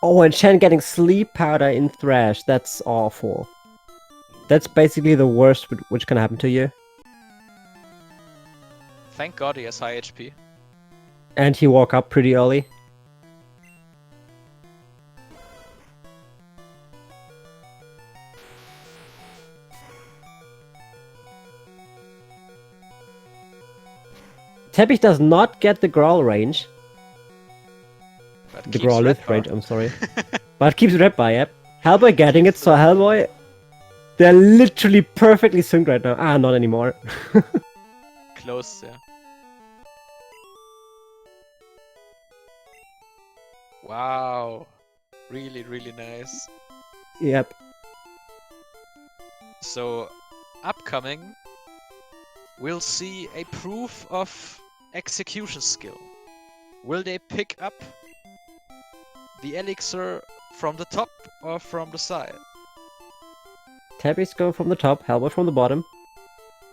Oh, and Shen getting sleep powder in Thrash. That's awful. That's basically the worst which can happen to you. Thank God he has high HP. And he woke up pretty early. Teppich does not get the Growl range. But The keeps Growl Red lift Bar. range, I'm sorry. But keeps Red by, yep. Hellboy getting it, so Hellboy... They're literally perfectly synced right now. Ah, not anymore. Close, yeah. Wow. Really, really nice. Yep. So, upcoming, we'll see a proof of execution skill. Will they pick up the elixir from the top or from the side? Teppich's going from the top, Hellboy from the bottom.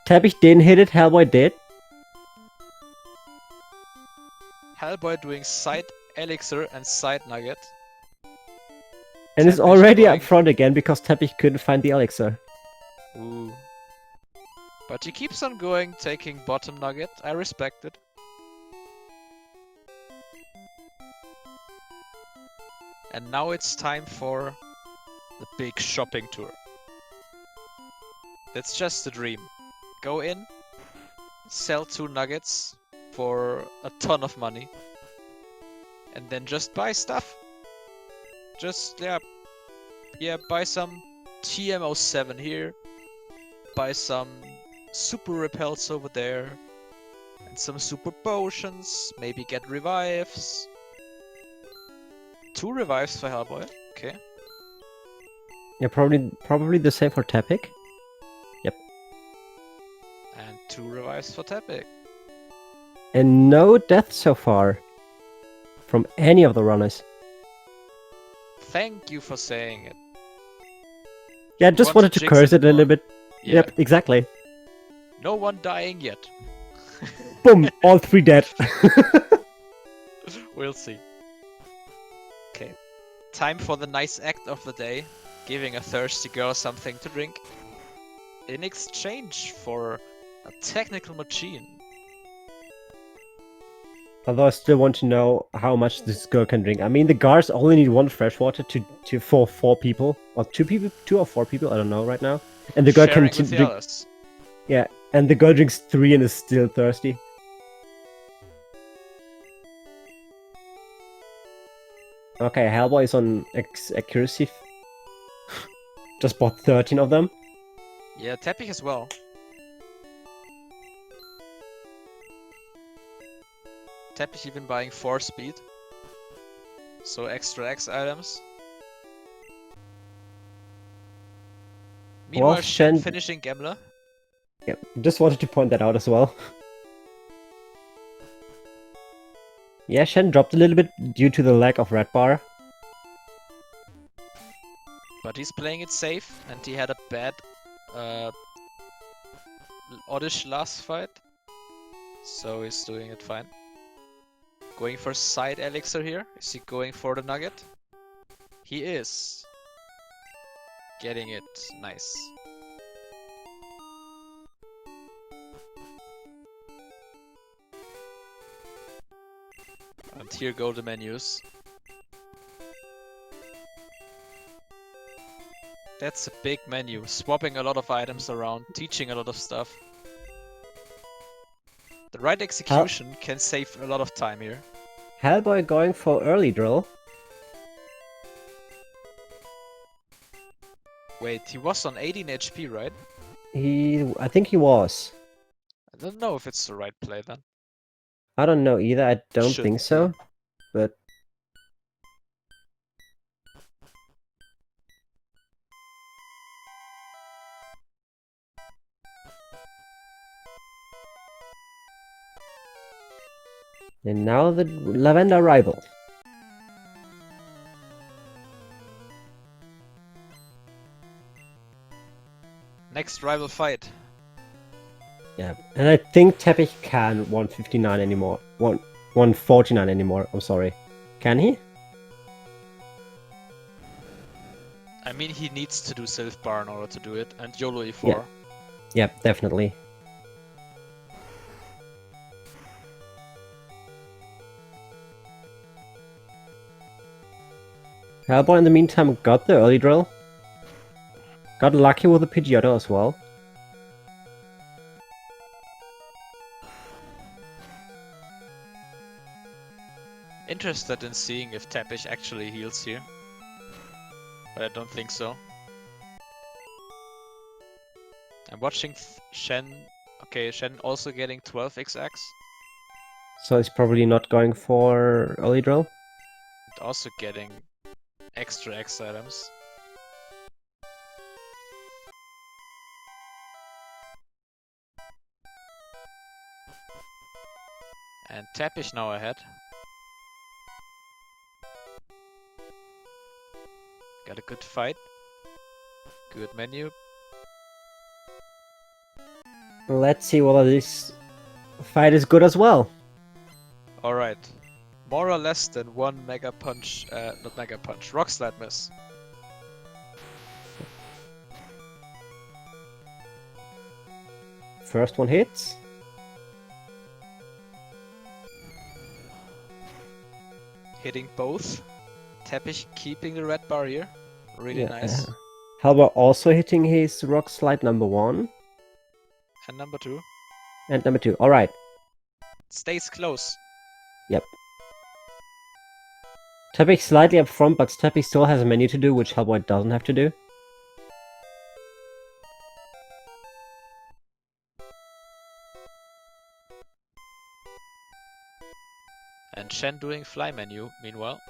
Teppich didn't hit it, Hellboy did. Hellboy doing side elixir and side nugget. And it's Teppich already going- up front again because Teppich couldn't find the elixir. Ooh. But he keeps on going, taking bottom nugget. I respect it. And now it's time for the big shopping tour. That's just a dream. Go in, sell 2 nuggets for a ton of money, and then just buy stuff. Just, yeah, buy some TM07 here, buy some super repels over there, and some super potions, maybe get revives. 2 revives for Hellboy, okay. Yeah, probably the same for Teppich. And 2 revives for Teppich. And no death so far. From any of the runners. Thank you for saying it. Yeah, I just Want wanted to to jinx curse it it a little more. bit. Yeah. Yep, exactly. No one dying yet. Boom! All 3 dead. We'll see. Okay. Time for the nice act of the day. Giving a thirsty girl something to drink. In exchange for a technical machine. Although I still want to know how much this girl can drink. I mean, the guards only need 1 freshwater for 4 people. Or 2 or 4 people, I don't know right now. And the girl Sharing can with the drink... others. Yeah, and the girl drinks 3 and is still thirsty. Okay, Hellboy is on accuracy. Just bought 13 of them. Yeah, Teppich as well. Teppich even buying 4 speed. So extra X items. Meanwhile, Well, Shen Shen... finishing Gambler. Yeah, just wanted to point that out as well. Yeah, Shen dropped a little bit due to the lack of red bar. But he's playing it safe, and he had a bad oddish last fight. So he's doing it fine. Going for side elixir here. Is he going for the nugget? He is. Getting it. Nice. And here go the menus. That's a big menu. Swapping a lot of items around, teaching a lot of stuff. The right execution can save a lot of time here. Hellboy going for early drill. Wait, he was on 18 HP, right? I think he was. I don't know if it's the right play then. I don't know either, I don't Should think so. be. But... And now the Lavender rival. Next rival fight. Yeah, and I think Teppich can 159 anymore. 149 anymore, I'm sorry. Can he? I mean, he needs to do Sylph Bar in order to do it, and YOLO E4. Yeah. Yep, definitely. Hellboy in the meantime got the early drill. Got lucky with the Pidgeotto as well. Interested in seeing if Teppich actually heals here. But I don't think so. I'm watching Shen. Okay, Shen also getting 12xx. So he's probably not going for early drill. And also getting extra X items. And Teppich now ahead. Got a good fight. Good menu. Let's see whether this fight is good as well. Alright. More or less than one Mega Punch, not Mega Punch, Rock Slide miss. First one hits. Hitting both. Teppich keeping the red bar here. Really nice. Hellboy also hitting his Rock Slide number 1. And number 2. And number 2, alright. Stays close. Yep. Teppich slightly up front, but Teppich still has a menu to do, which Hellboy doesn't have to do. And Shen doing fly menu, meanwhile.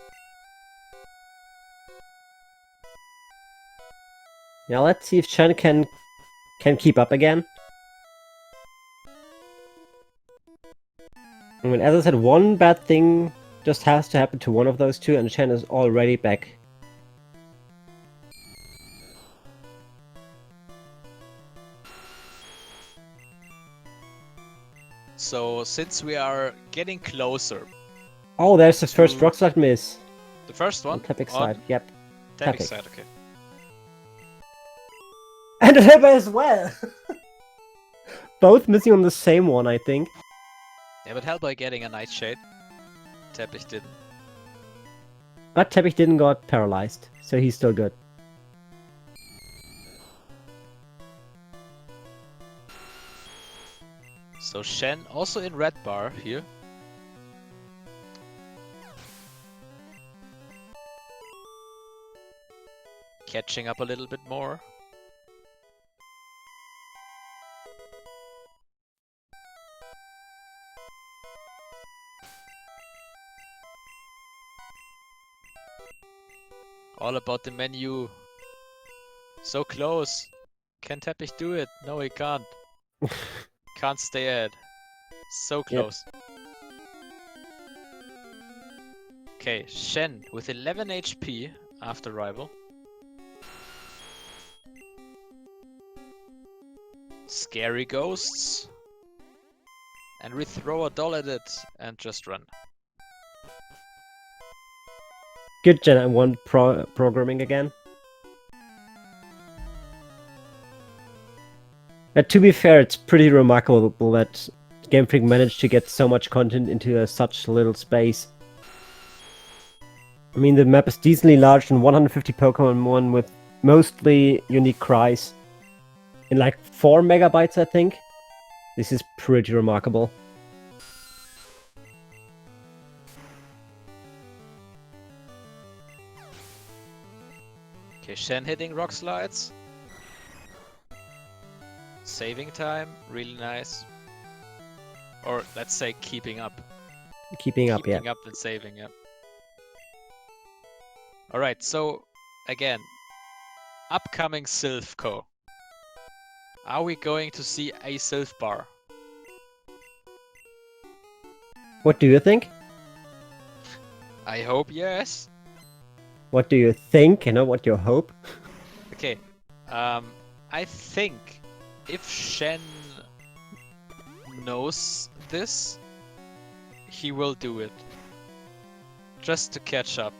Now let's see if Shen can keep up again. I mean, as I said, one bad thing just has to happen to one of those two, and Shen is already back. So, since we are getting closer. Oh, there's the first Rock Slide miss. The first one? On Teppich's side, yep. Teppich's side, okay. And the Hellboy as well! Both missing on the same one, I think. Yeah, but Hellboy getting a Nightshade. Teppich didn't. But Teppich didn't got paralyzed, so he's still good. So Shen also in red bar here. catching up a little bit more. All about the menu. So close. Can Teppich do it? No, he can't. Can't stay ahead. So close. Yep. Okay, Shen with 11 HP after rival. Scary ghosts. And we throw a doll at it and just run. Good Gen 1 programming again. To be fair, it's pretty remarkable that Game Freak managed to get so much content into such little space. I mean, the map is decently large and 150 Pokemon with mostly unique cries. In like 4 megabytes, I think. This is pretty remarkable. Okay, Shen hitting rock slides. Saving time, really nice. Or let's say keeping up. Keeping up, yeah. Keeping up and saving, yeah. Alright, so again, upcoming Sylph Co. Are we going to see a Sylph bar? What do you think? I hope yes. What do you think? You know what you hope? Okay, I think if Shen knows this, he will do it. Just to catch up.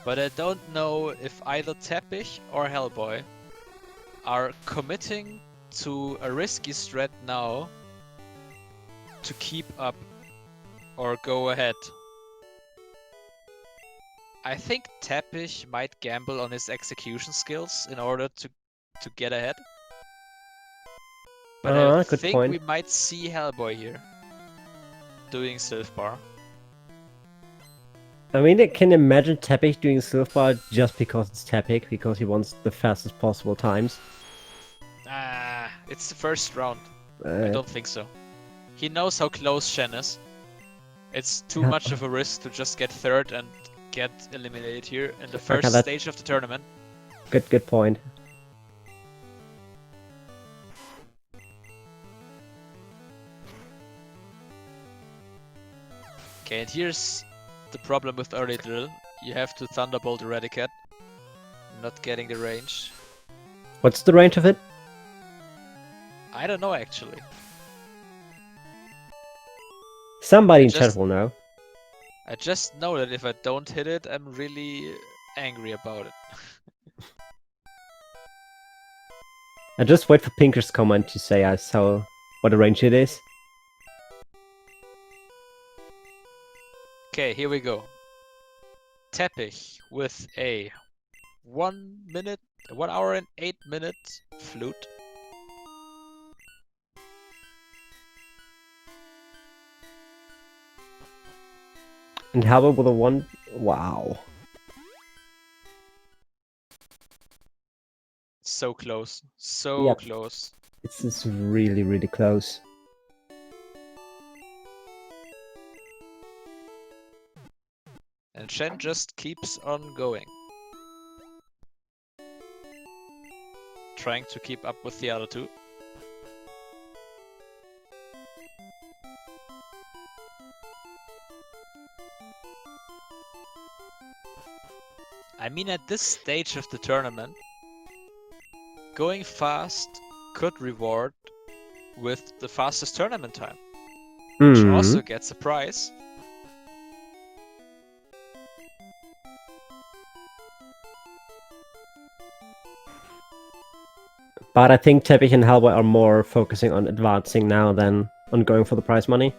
But I don't know if either Teppich or Hellboy are committing to a risky strat now to keep up or go ahead. I think Teppich might gamble on his execution skills in order to get ahead. But I think we might see Hellboy here doing Sylph bar. I mean, I can imagine Teppich doing Sylph bar just because it's Teppich, because he wants the fastest possible times. It's the first round. I don't think so. He knows how close Shen is. It's too much of a risk to just get third and get eliminated here in the first stage of the tournament. Good point. Okay, and here's the problem with early drill. You have to Thunderbolt Eradicate. Not getting the range. What's the range of it? I don't know actually. Somebody in chat will know. I just know that if I don't hit it, I'm really angry about it. I just wait for Pinker's comment to say I saw what the range it is. Okay, here we go. Teppich with a 1 hour and 8 minute flute. And Hellboy with a 1... Wow. So close. So close. This is really, really close. And Shen just keeps on going. Trying to keep up with the other two. I mean, at this stage of the tournament, going fast could reward with the fastest tournament time, which also gets a prize. But I think Teppich and Hellboy are more focusing on advancing now than on going for the prize money.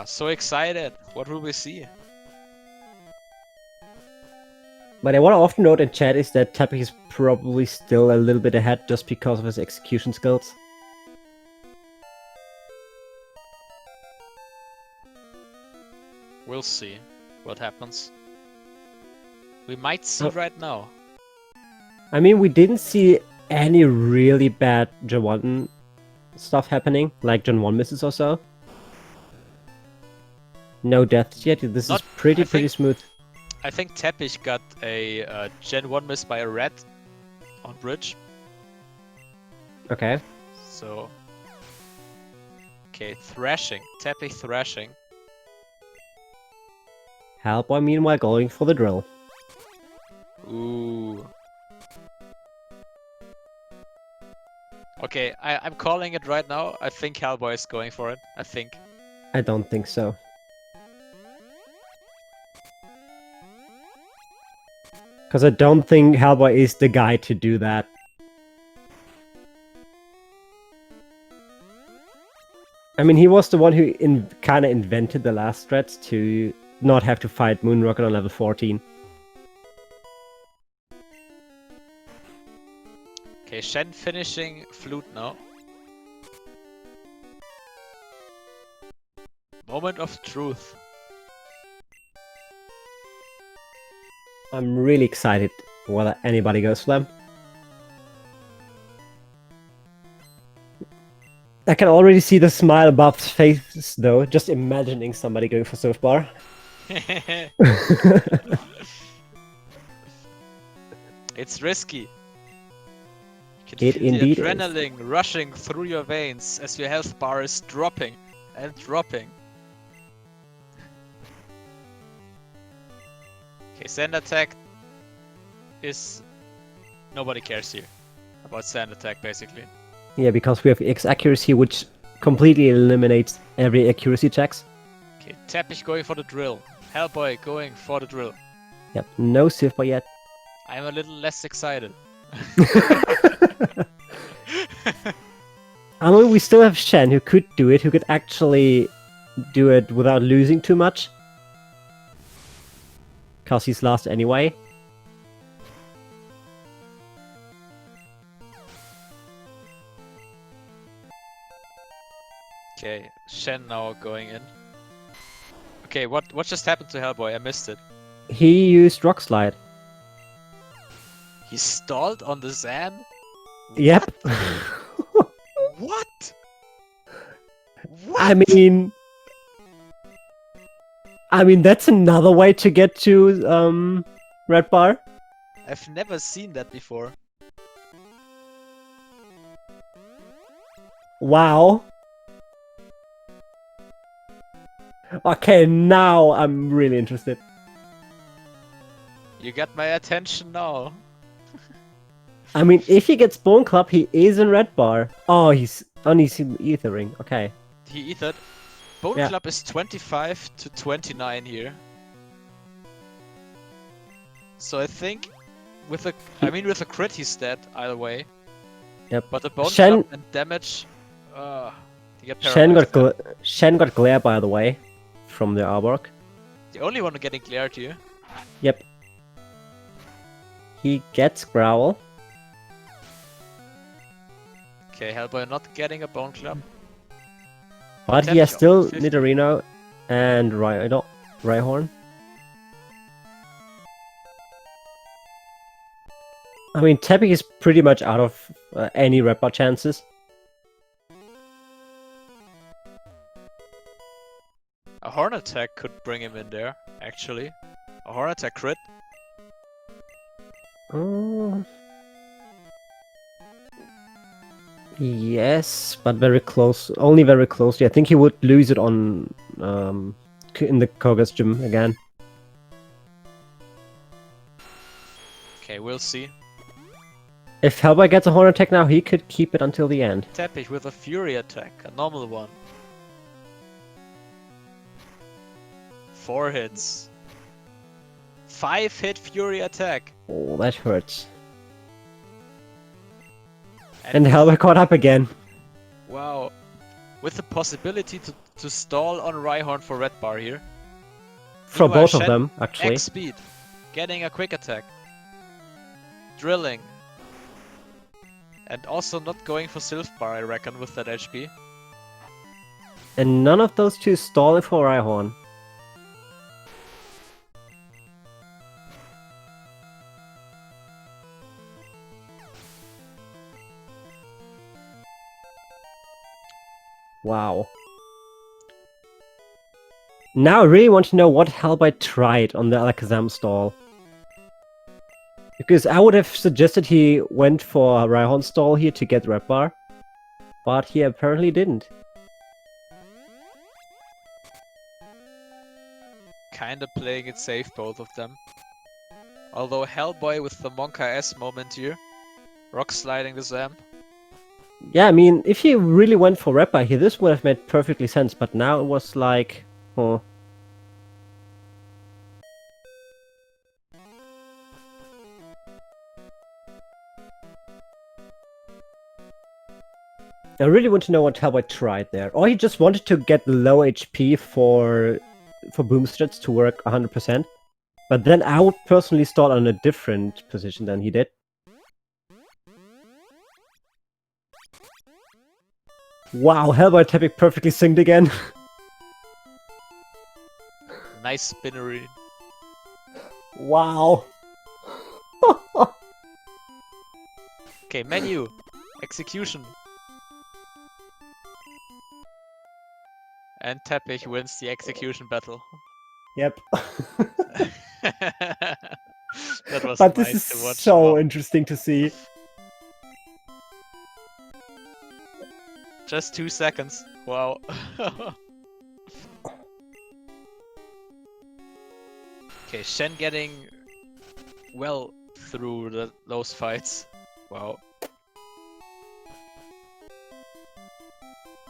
So excited. What will we see? But what I often note in chat is that Teppich is probably still a little bit ahead just because of his execution skills. We'll see what happens. We might see Oh. right now. I mean, we didn't see any really bad Gen 1 stuff happening, like Gen 1 misses or so. No deaths yet. This Not- is pretty I think- smooth. I think DerTeppich got a Gen 1 miss by a red on bridge. Okay. So. Okay, thrashing. DerTeppich thrashing. Hellboy, meanwhile, going for the drill. Ooh. Okay, I'm calling it right now. I think Hellboy is going for it. I think. I don't think so. Because I don't think Hellboy is the guy to do that. I mean, he was the one who kind of invented the last threats to not have to fight Moonrocket on level 14. Okay, Shen finishing flute now. Moment of truth. I'm really excited whether anybody goes for them. I can already see the smile above his face, though, just imagining somebody going for Surf Bar. It's risky. You can It feel indeed the is. adrenaline rushing through your veins as your health bar is dropping and dropping. Okay, sand attack is... Nobody cares here about sand attack, basically. Yeah, because we have X accuracy, which completely eliminates every accuracy checks. Okay, DerTeppich going for the drill. Hellboy going for the drill. Yep, no Surf Bar yet. I'm a little less excited. I mean, we still have Shen, who could do it, who could actually do it without losing too much. Because he's last anyway. Okay, Shen now going in. Okay, what just happened to Hellboy? I missed it. He used Rock Slide. He stalled on the sand? Yep. What? I mean, that's another way to get to Red Bar. I've never seen that before. Wow. Okay, now I'm really interested. You got my attention now. I mean, if he gets Bone Club, he is in Red Bar. Oh, he's ethering. Okay. He ethered. Bone Yeah. Club is 25 to 29 here. So I think with a crit he's dead either way. Yep. But the Bone Shen- Club and damage, he got Shen paralyzed. got glare, by the way, from the Arbok. The only one getting glared here. Yep. He gets Growl. Okay, Hellboy not getting a Bone Club. But he has Potential, still 50. Nidorino and Rhyhorn. I mean, Teppich is pretty much out of any Red Bar chances. A Horn Attack could bring him in there, actually. A Horn Attack crit. Yes, but very close. Only very closely. I think he would lose it on in the Koga's gym again. Okay, we'll see. If Hellboy gets a Horn Attack now, he could keep it until the end. DerTeppich with a Fury Attack, a normal one. 4 hits. 5-hit Fury Attack. Oh, that hurts. And Hellboy caught up again. Wow. With the possibility to stall on Rhyhorn for Red Bar here. For Meanwhile, both of Shen, them, actually. X speed. Getting a quick attack. Drilling. And also not going for Sylph Bar, I reckon, with that HP. And none of those two stall for Rhyhorn. Wow. Now I really want to know what Hellboy tried on the Alakazam stall. Because I would have suggested he went for a Rhyhorn stall here to get Red Bar. But he apparently didn't. Kinda playing it safe, both of them. Although Hellboy with the Monka S moment here. Rock sliding the Zam. Yeah, I mean, if he really went for Red Bar here, this would have made perfectly sense. But now it was like... Oh. I really want to know what Hellboy tried there. Or he just wanted to get low HP for Boomstrats to work 100%. But then I would personally start on a different position than he did. Wow, Hellboy Teppich perfectly synced again. Nice spinnery. Wow. Okay, menu. Execution. And Teppich wins the execution battle. Yep. That was But nice this to is watch. so Wow. interesting to see. Just 2 seconds. Wow. Okay, Shen getting well through those fights. Wow.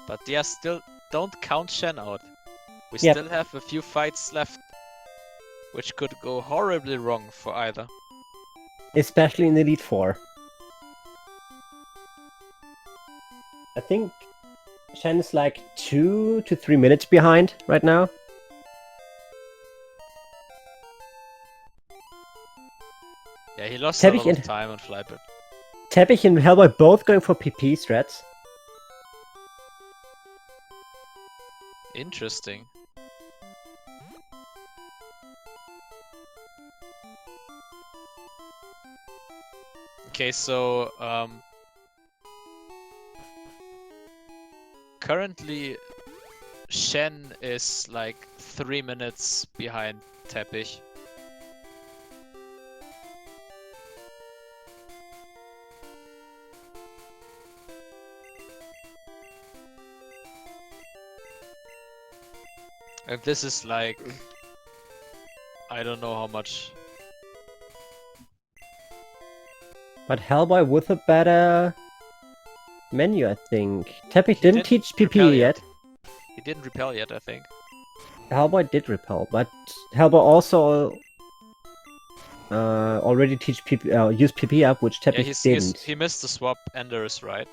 But yeah, still don't count Shen out. We Yep. still have a few fights left, which could go horribly wrong for either. Especially in Elite Four. I think Shen is like 2 to 3 minutes behind right now. Yeah, he lost a Teppich lot of and- time on Flypit. Teppich and Hellboy both going for PP strats. Interesting. Okay, so currently Shen is like 3 minutes behind Teppich. And this is like, I don't know how much. But Hellboy with a better menu, I think. Teppich didn't teach repel PP yet. He didn't repel yet, I think. Hellboy did repel, but Hellboy also already teach PP, use PP up, which Yeah, Teppich didn't. he missed the swap. Ender is right.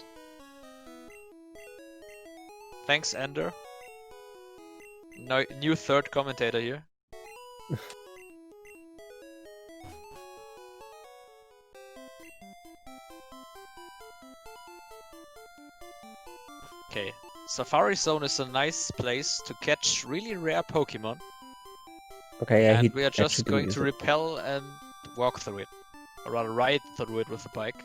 Thanks, Ender. No, new third commentator here. Okay, Safari Zone is a nice place to catch really rare Pokemon. Okay, yeah, And we are just actually going didn't to use it. repel and walk through it. Or rather ride through it with the bike.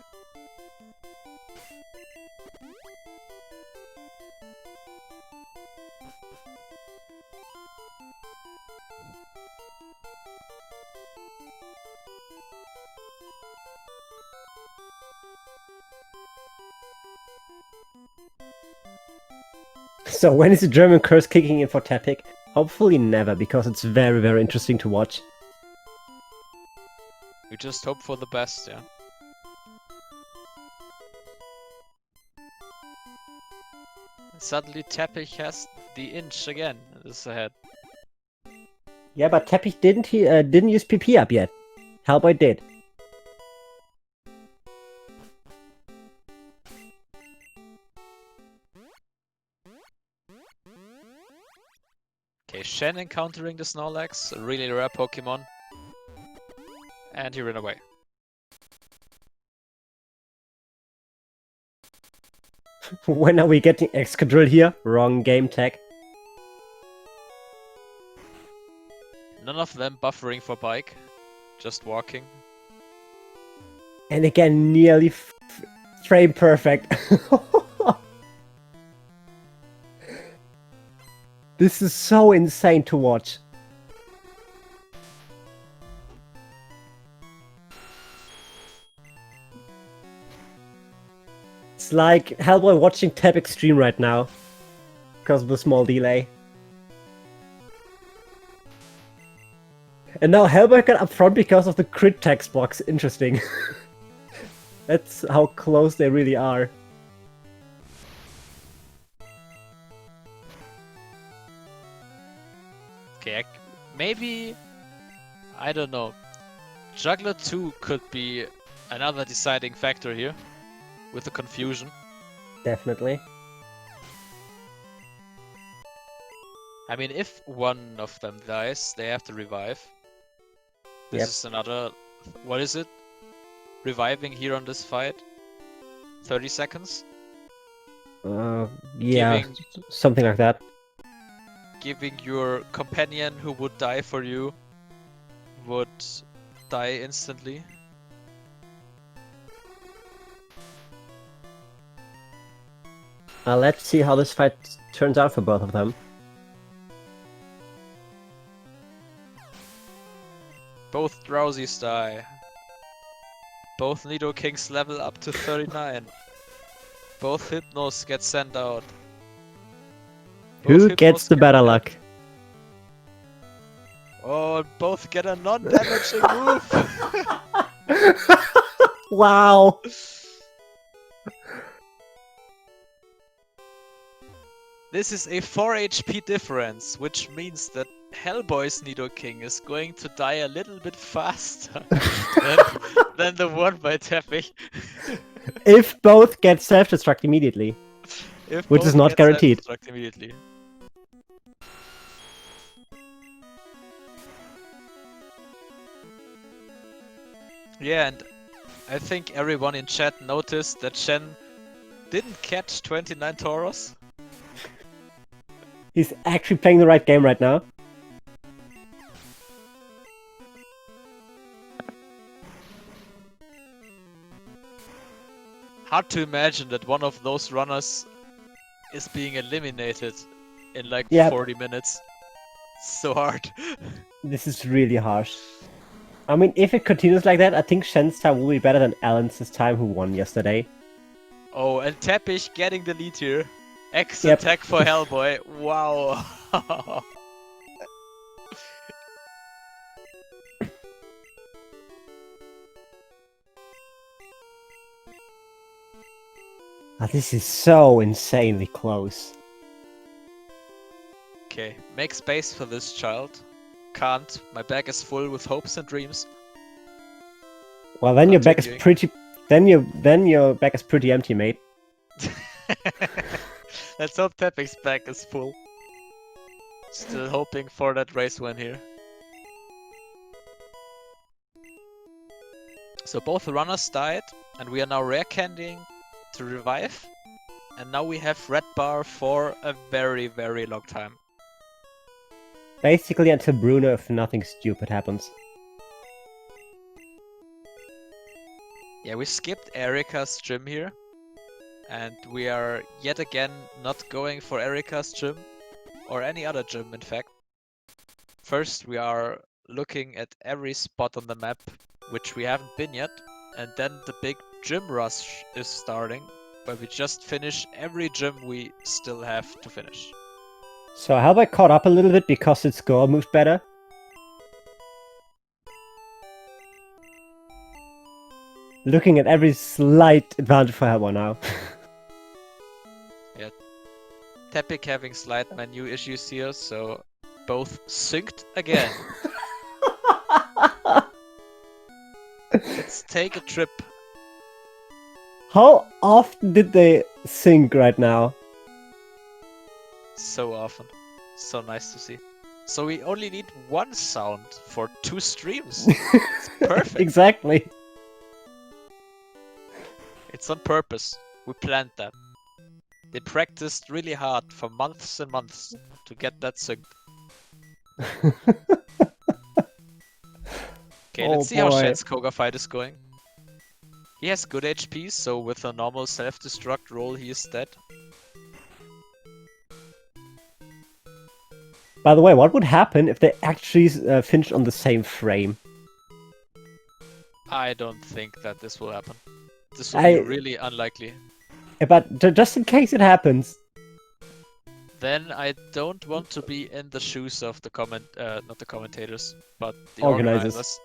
So when is the German curse kicking in for Teppich? Hopefully never, because it's very, very interesting to watch. We just hope for the best, yeah. Suddenly Teppich has the inch again. Is ahead. Yeah, but Teppich didn't use PP up yet. Hellboy did. Okay, Shen encountering the Snorlax, a really rare Pokemon. And he ran away. When are we getting Excadrill here? Wrong game tag. None of them buffering for bike, just walking. And again, nearly frame perfect. This is so insane to watch. It's like Hellboy watching DerTeppich stream right now. Because of the small delay. And now Hellboy got up front because of the crit text box. Interesting. That's how close they really are. Okay, maybe... I don't know. Juggler 2 could be another deciding factor here. With the confusion. Definitely. I mean, if one of them dies, they have to revive. This is another... What is it? Reviving here on this fight? 30 seconds? Yeah, something like that. Giving your companion who would die for you would die instantly. Let's see how this fight turns out for both of them. Both Drowsies die. Both Nidokings level up to 39. Both Hypnos get sent out. Who gets the better luck? Oh, both get a non-damaging move! Wow! This is a 4 HP difference, which means that Hellboy's Nidoking is going to die a little bit faster than the one by DerTeppich. If both get self-destruct immediately. Which is not guaranteed. Immediately. Yeah, and I think everyone in chat noticed that Shen didn't catch 29 Tauros. He's actually playing the right game right now. Hard to imagine that one of those runners is being eliminated in like 40 minutes. So hard. This is really harsh. I mean, if it continues like that, I think Shen's time will be better than Alan's time, who won yesterday. Oh, and DerTeppich getting the lead here. X attack for Hellboy. Wow. This is so insanely close. Okay, make space for this child. Can't. My bag is full with hopes and dreams. Well, then your bag is pretty. Then your bag is pretty empty, mate. Let's hope DerTeppich's bag is full. Still hoping for that race win here. So both runners died, and we are now rare candying to revive. And now we have red bar for a very, very long time. Basically until Bruno, if nothing stupid happens. Yeah, we skipped Erika's gym here. And we are yet again not going for Erika's gym. Or any other gym, in fact. First, we are looking at every spot on the map, which we haven't been yet. And then the big gym rush is starting, where we just finish every gym we still have to finish. So Hellboy caught up a little bit because his score moved better. Looking at every slight advantage for Hellboy now. Yeah, DerTeppich having slight menu issues here, so both synced again. Let's take a trip. How often did they sync right now? So often. So nice to see. So we only need one sound for 2 streams. It's perfect. Exactly. It's on purpose. We planned that. They practiced really hard for months and months to get that synced. Okay, let's see how Shen's Koga fight is going. He has good HP, so with a normal self-destruct roll he is dead. By the way, what would happen if they actually finished on the same frame? I don't think that this will happen. This will be really unlikely. But just in case it happens. Then I don't want to be in the shoes of the not the commentators, but the Organizers. organizers.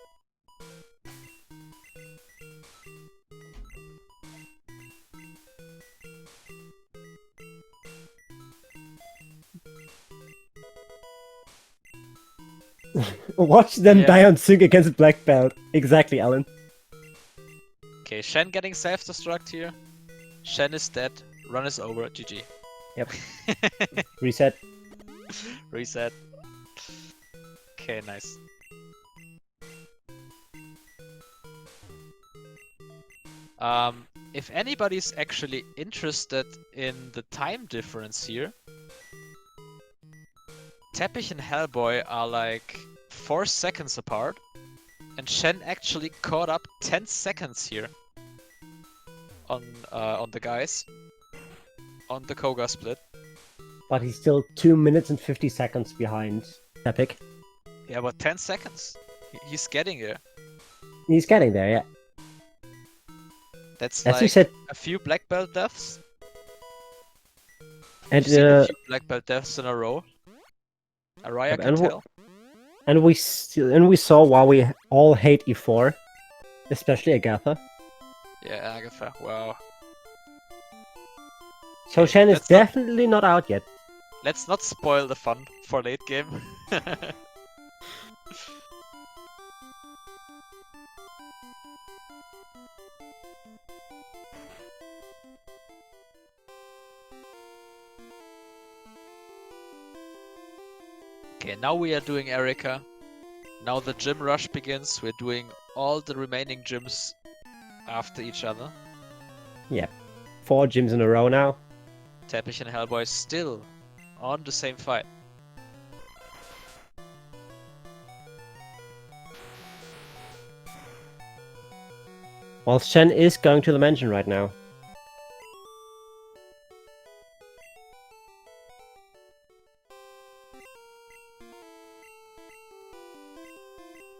Watch them die on sync against Black Belt. Exactly, Alan. Okay, Shen getting self-destruct here. Shen is dead. Run is over. GG. Yep. Reset. Reset. Okay, nice. If anybody's actually interested in the time difference here, Teppich and Hellboy are like 4 seconds apart, and Shen actually caught up 10 seconds here on the guys on the Koga split. But he's still 2 minutes and 50 seconds behind Teppich. Yeah, but 10 seconds. He's getting there. He's getting there, yeah. That's as like you said, a few black belt deaths. and You've seen a few black belt deaths in a row. Araya can tell. And we saw why we all hate E4, especially Agatha. Yeah, Agatha. Wow. So Okay, Shen is definitely not out yet. Let's not spoil the fun for late game. Okay, now we are doing Erika. Now the gym rush begins. We're doing all the remaining gyms after each other. Yeah. 4 gyms in a row now. Teppich and Hellboy still on the same fight. Well, Shen is going to the mansion right now.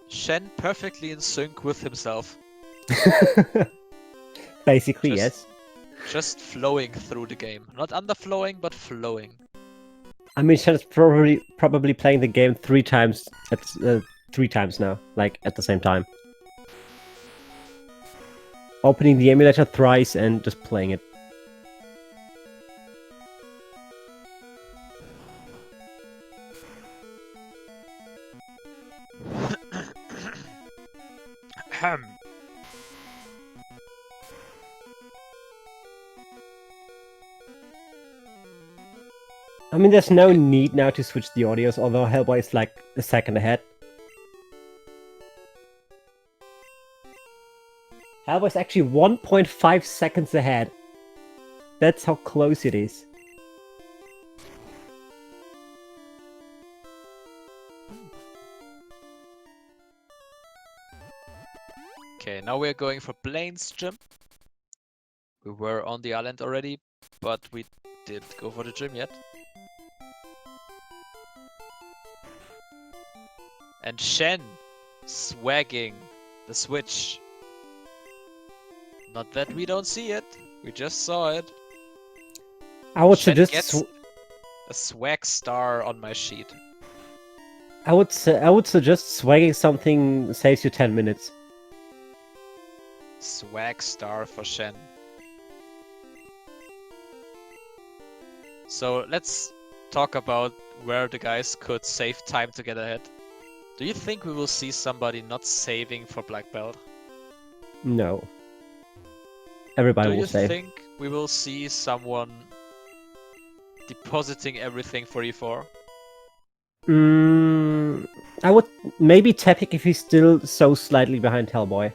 Shen perfectly in sync with himself. Basically, yes. Just flowing through the game. Not underflowing, but flowing. I mean, Shen is probably playing the game 3 times now, like at the same time. Opening the emulator thrice and just playing it. I mean, there's no need now to switch the audios, although Hellboy is like a second ahead. Hellboy's actually 1.5 seconds ahead. That's how close it is. Okay, now we're going for Blaine's gym. We were on the island already, but we didn't go for the gym yet. And Shen swagging the switch. Not that we don't see it, we just saw it. I would Shen suggest gets a swag star on my sheet. I would suggest swagging something saves you 10 minutes. Swag star for Shen. So let's talk about where the guys could save time to get ahead. Do you think we will see somebody not saving for black belt? No. Everybody will save. Do you think we will see someone depositing everything for E4? I would maybe Teppich if he's still so slightly behind Hellboy.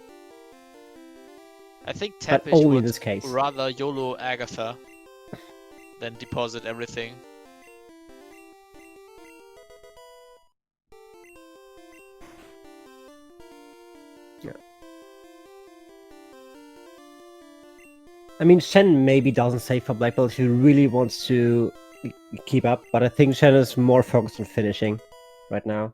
I think But Teppich only would in this case. rather YOLO Agatha than deposit everything. Yeah. I mean, Shen maybe doesn't save for black belt if he really wants to keep up, but I think Shen is more focused on finishing right now.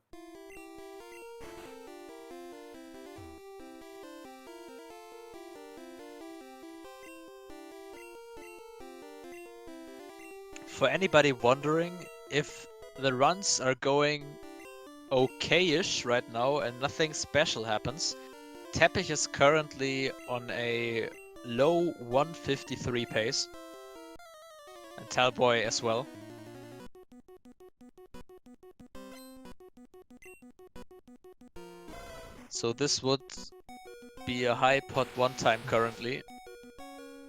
For anybody wondering if the runs are going okay-ish right now and nothing special happens, DerTeppich is currently on a low 153 pace. And Hellboy as well. So this would be a high pot 1 time currently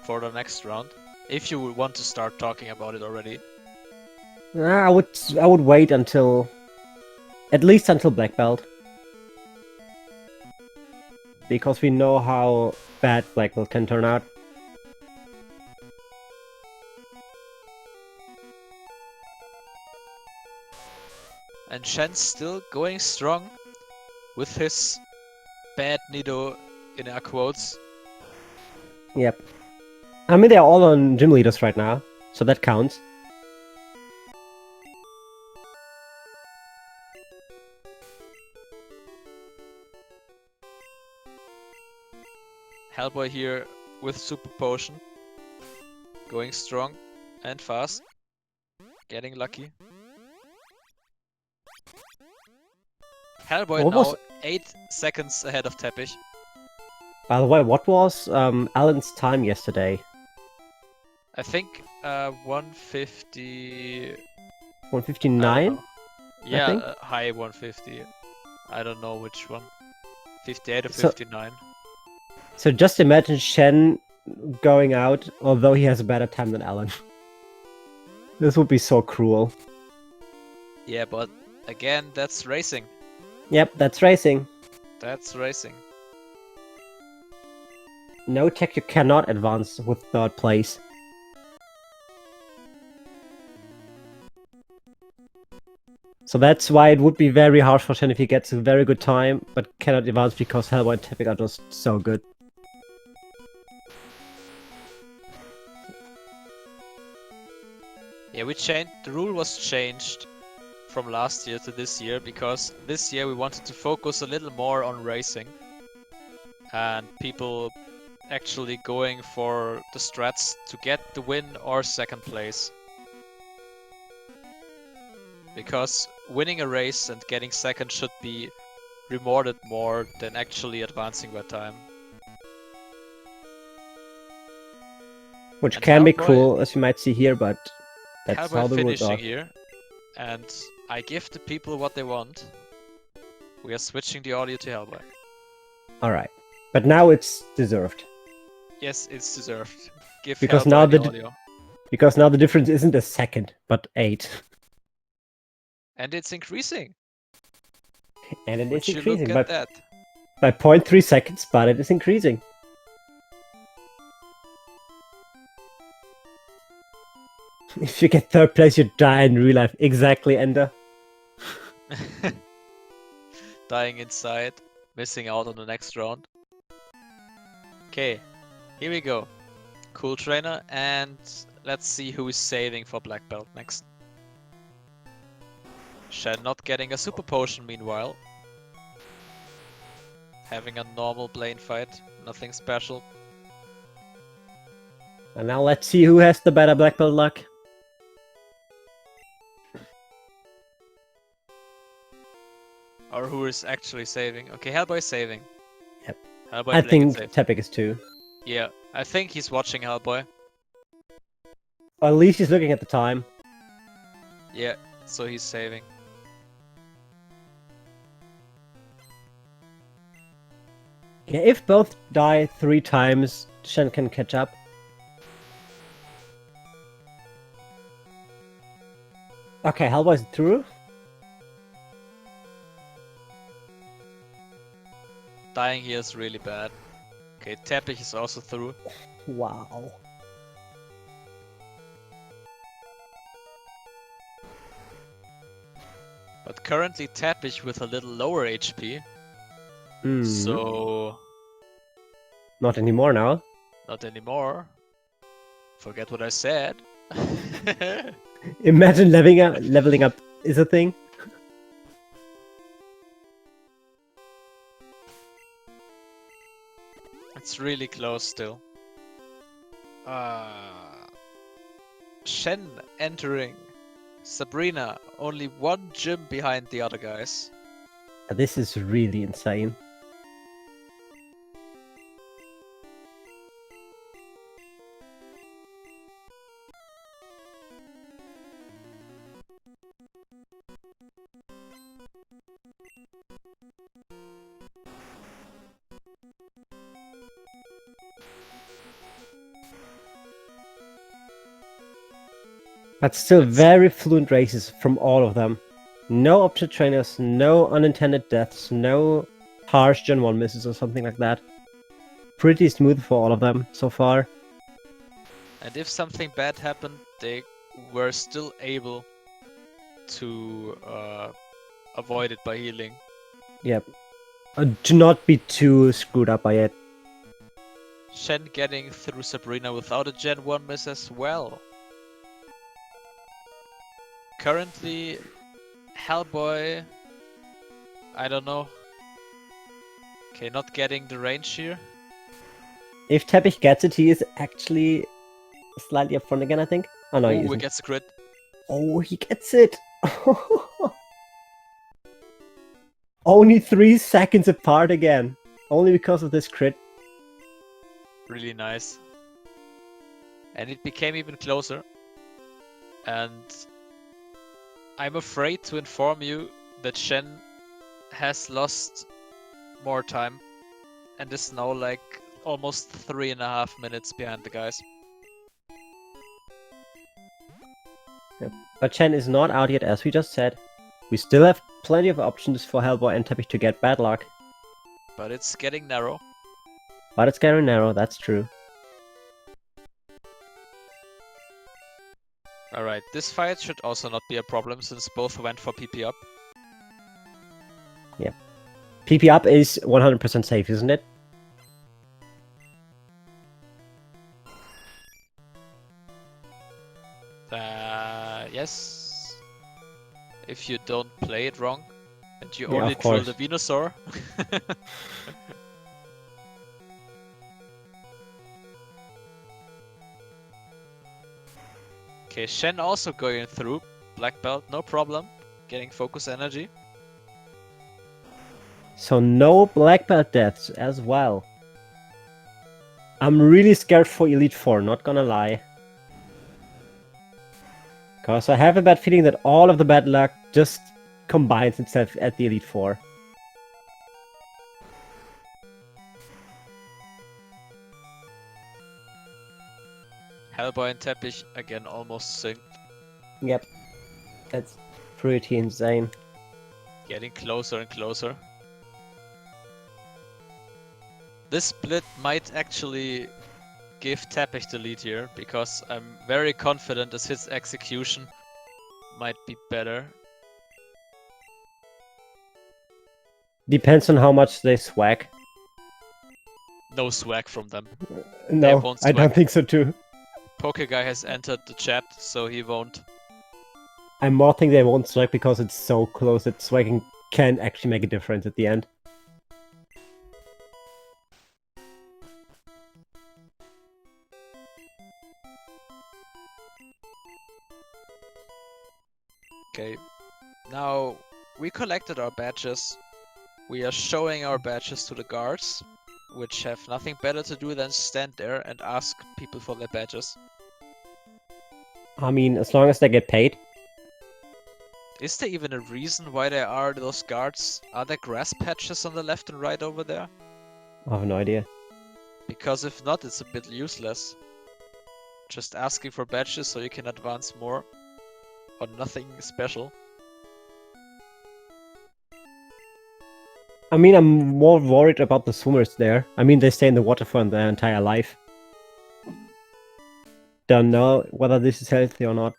for the next round. If you would want to start talking about it already. I would wait until at least until black belt, because we know how bad black belt can turn out. And Shen's still going strong with his bad Nido in air quotes. Yep. I mean, they're all on gym leaders right now, so that counts. Hellboy here with Super Potion. Going strong and fast. Getting lucky. Hellboy now 8 seconds ahead of DerTeppich. By the way, what was Alan's time yesterday? I think 150... 159? Yeah, high 150. I don't know which one. 58 or 59. So just imagine Shen going out, although he has a better time than Alan. This would be so cruel. Yeah, but again, that's racing. Yep, that's racing. That's racing. No tech, you cannot advance with 3rd place. So that's why it would be very hard for Shen if he gets a very good time, but cannot advance because Hellboy and DerTeppich are just so good. Yeah, the rule was changed from last year to this year, because this year we wanted to focus a little more on racing. And people actually going for the strats to get the win or 2nd place. Because winning a race and getting 2nd should be rewarded more than actually advancing by time. Which And can be Hellboy- cool, as you might see here, but that's how Hellboy the rules finishing are. here. And I give the people what they want. We are switching the audio to Hellboy. Alright. But now it's deserved. Yes, it's deserved. Give Because Hellboy now the the audio. Because now the difference isn't a 2nd, but 8. And it's increasing. And it Would is you increasing look at that? by 0.3 seconds, but it is increasing. If you get 3rd place, you die in real life. Exactly, Ender. Dying inside, missing out on the next round. Okay, here we go. Cool trainer, and let's see who is saving for black belt next. Shen not getting a super potion meanwhile. Having a normal plane fight, nothing special. And now let's see who has the better black belt luck. Or who is actually saving. Okay, Hellboy is saving. Yep. Hellboy I playing it think safe. DerTeppich is too. Yeah, I think he's watching Hellboy. Or at least he's looking at the time. Yeah, so he's saving. Yeah, if both die 3 times, Shen can catch up. Okay, Hellboy's through. Dying here is really bad. Okay, DerTeppich is also through. Wow. But currently DerTeppich with a little lower HP. So... Not anymore now. Not anymore. Forget what I said. Imagine leveling up is a thing. It's really close still. Shen entering. Sabrina, only one gym behind the other guys. This is really insane. But still very fluent races from all of them. No option trainers, no unintended deaths, no harsh Gen 1 misses or something like that. Pretty smooth for all of them so far. And if something bad happened, they were still able to avoid it by healing. Yep. Do not be too screwed up by it. Shen getting through Sabrina without a Gen 1 miss as well. Currently, Hellboy, I don't know. Okay, not getting the range here. If DerTeppich gets it, he is actually slightly up front again, I think. Oh no, he Oh, he isn't. gets a crit. Oh, he gets it! Only 3 seconds apart again. Only because of this crit. Really nice. And it became even closer. And I'm afraid to inform you that Shen has lost more time and is now like almost 3.5 minutes behind the guys. Yep. But Shen is not out yet, as we just said. We still have plenty of options for Hellboy and DerTeppich to get bad luck. But it's getting narrow. But it's getting narrow, that's true. Alright, this fight should also not be a problem since both went for PP up. Yep. PP up is 100% safe, isn't it? Yes. If you don't play it wrong and you Yeah, only of drill course. the Venusaur. Okay, Shen also going through. Black belt, no problem. Getting focus energy. So no black belt deaths as well. I'm really scared for Elite 4, not gonna lie. Because I have a bad feeling that all of the bad luck just combines itself at the Elite 4. Hellboy and DerTeppich again almost synced. Yep. That's pretty insane. Getting closer and closer. This split might actually give DerTeppich the lead here, because I'm very confident as his execution might be better. Depends on how much they swag. No swag from them. No, won't I don't swag. think so too. Pokeguy has entered the chat, so he won't. I more think they won't swag because it's so close that swagging can actually make a difference at the end. Okay, now we collected our badges. We are showing our badges to the guards, which have nothing better to do than stand there and ask people for their badges. I mean, as long as they get paid. Is there even a reason why there are those guards? Are there grass patches on the left and right over there? I have no idea. Because if not, it's a bit useless. Just asking for badges so you can advance more. Or nothing special. I mean, I'm more worried about the swimmers there. I mean, they stay in the water for their entire life. Don't know whether this is healthy or not.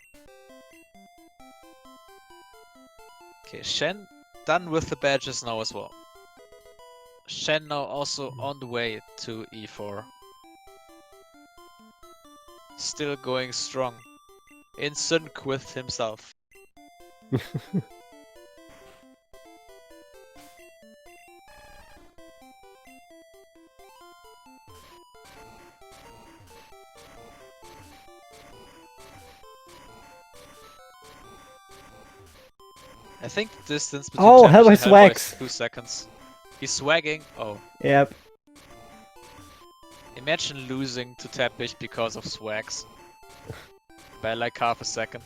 Okay, Shen done with the badges now as well. Shen now also on the way to E4. Still going strong. in sync with himself. I think the distance between Oh, Teppich Hellboy and Hellboy swags. is 2 seconds. He's swagging. Oh. Yep. Imagine losing to Teppich because of swags. By like half a second.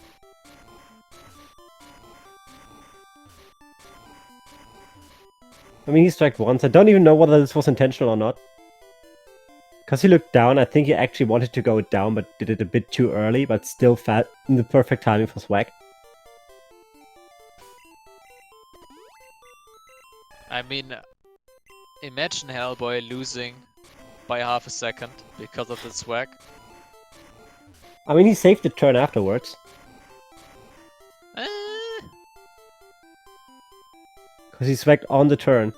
I mean, he struck once. I don't even know whether this was intentional or not. Because he looked down, I think he actually wanted to go down, but did it a bit too early, but still fat in the perfect timing for swag. I mean, imagine Hellboy losing by half a second because of the swag. I mean, he saved the turn afterwards. Because he swagged on the turn.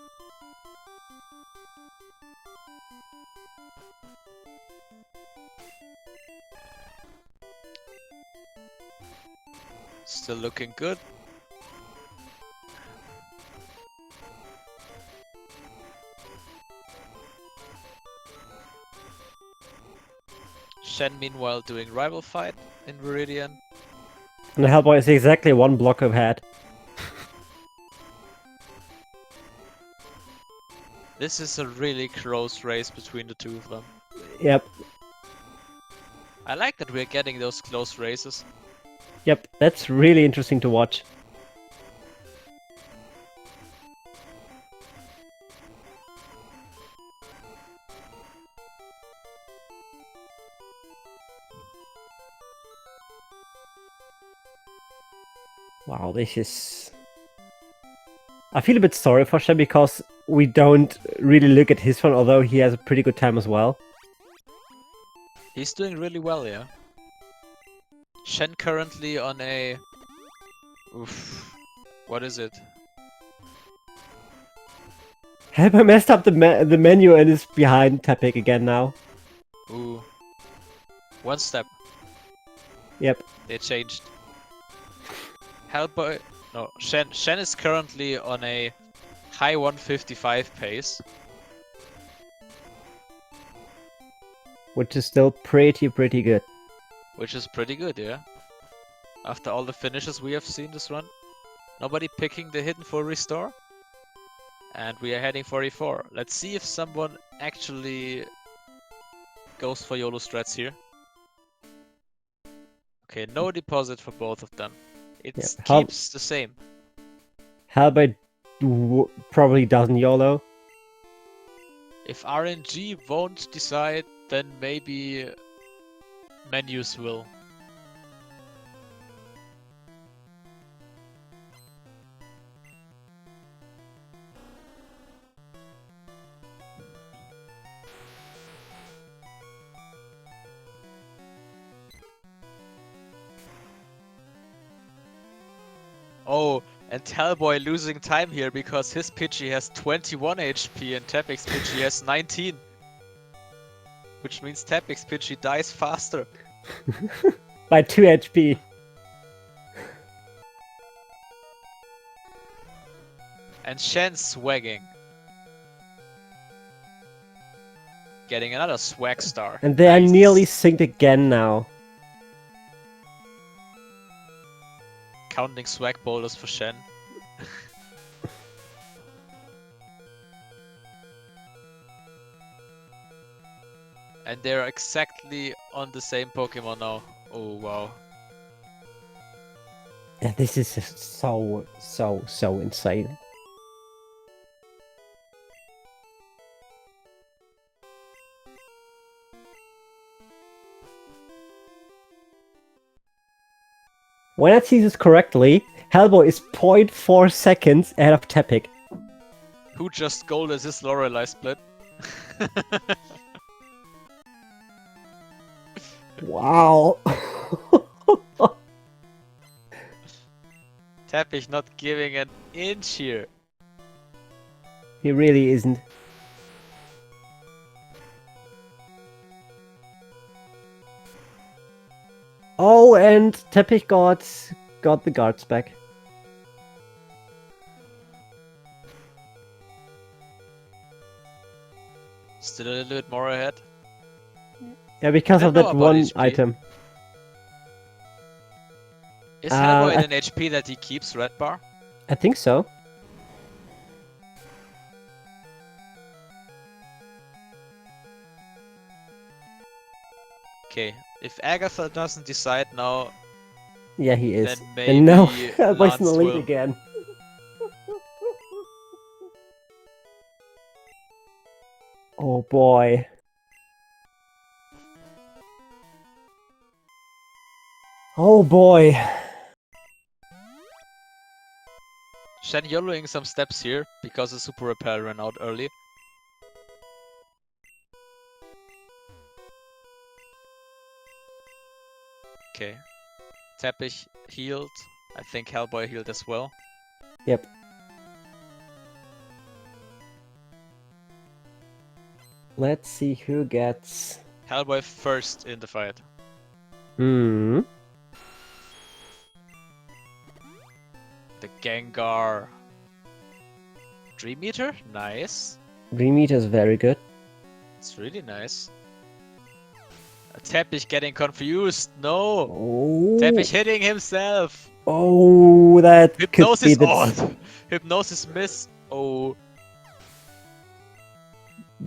Still looking good. Shen meanwhile doing rival fight in Viridian. And the Hellboy is exactly one block ahead. This is a really close race between the two of them. Yep. I like that we're getting those close races. Yep, that's really interesting to watch. Wow, this is... I feel a bit sorry for Shen because we don't really look at his one, although he has a pretty good time as well. He's doing really well, yeah. Shen currently on a... Oof. What is it? Hellboy messed up the menu and is behind Teppich again now. Ooh. One step. Yep. They changed. Hellboy... No, Shen is currently on a high 155 pace. Which is still pretty good. Which is pretty good, yeah. After all the finishes we have seen this run. Nobody picking the hidden full restore. And we are heading for E4. Let's see if someone actually goes for YOLO strats here. Okay, no deposit for both of them. It keeps the same. Hellboy probably doesn't YOLO. If RNG won't decide, then maybe menus will. Oh, and Hellboy losing time here because his Pidgey has 21 HP and Teppich's Pidgey has 19. Which means Teppich's Pidgey dies faster. By 2 HP. And Shen's swagging. Getting another swag star. And they are Nice. nearly synced again now. Counting swag boulders for Shen. And they're exactly on the same Pokemon now. Oh wow. Yeah, this is just so insane. When I see this correctly, Hellboy is 0.4 seconds ahead of Teppich. Who just golded his Lorelei split? Wow. Teppich not giving an inch here. He really isn't. Oh, and Teppich got the guards back. Still a little bit more ahead. Yeah, because I of don't that know about one HP. item. Is Hellboy I in an HP that he keeps red bar? I think so. Okay, if Agatha doesn't decide now, Yeah, he is. then maybe And now Hellboy's in the Lance lead will. again. Oh boy. Oh boy. Shen YOLOing some steps here because the super repair ran out early. Okay. Teppich healed. I think Hellboy healed as well. Yep. Let's see who gets. Hellboy first in the fight. Hmm. The Gengar. Dream Eater? Nice. Remeet is very good. It's really nice. Teppich getting confused. No! Oh. Teppich hitting himself! Oh, that Hypnosis could be on! Hypnosis miss. Oh.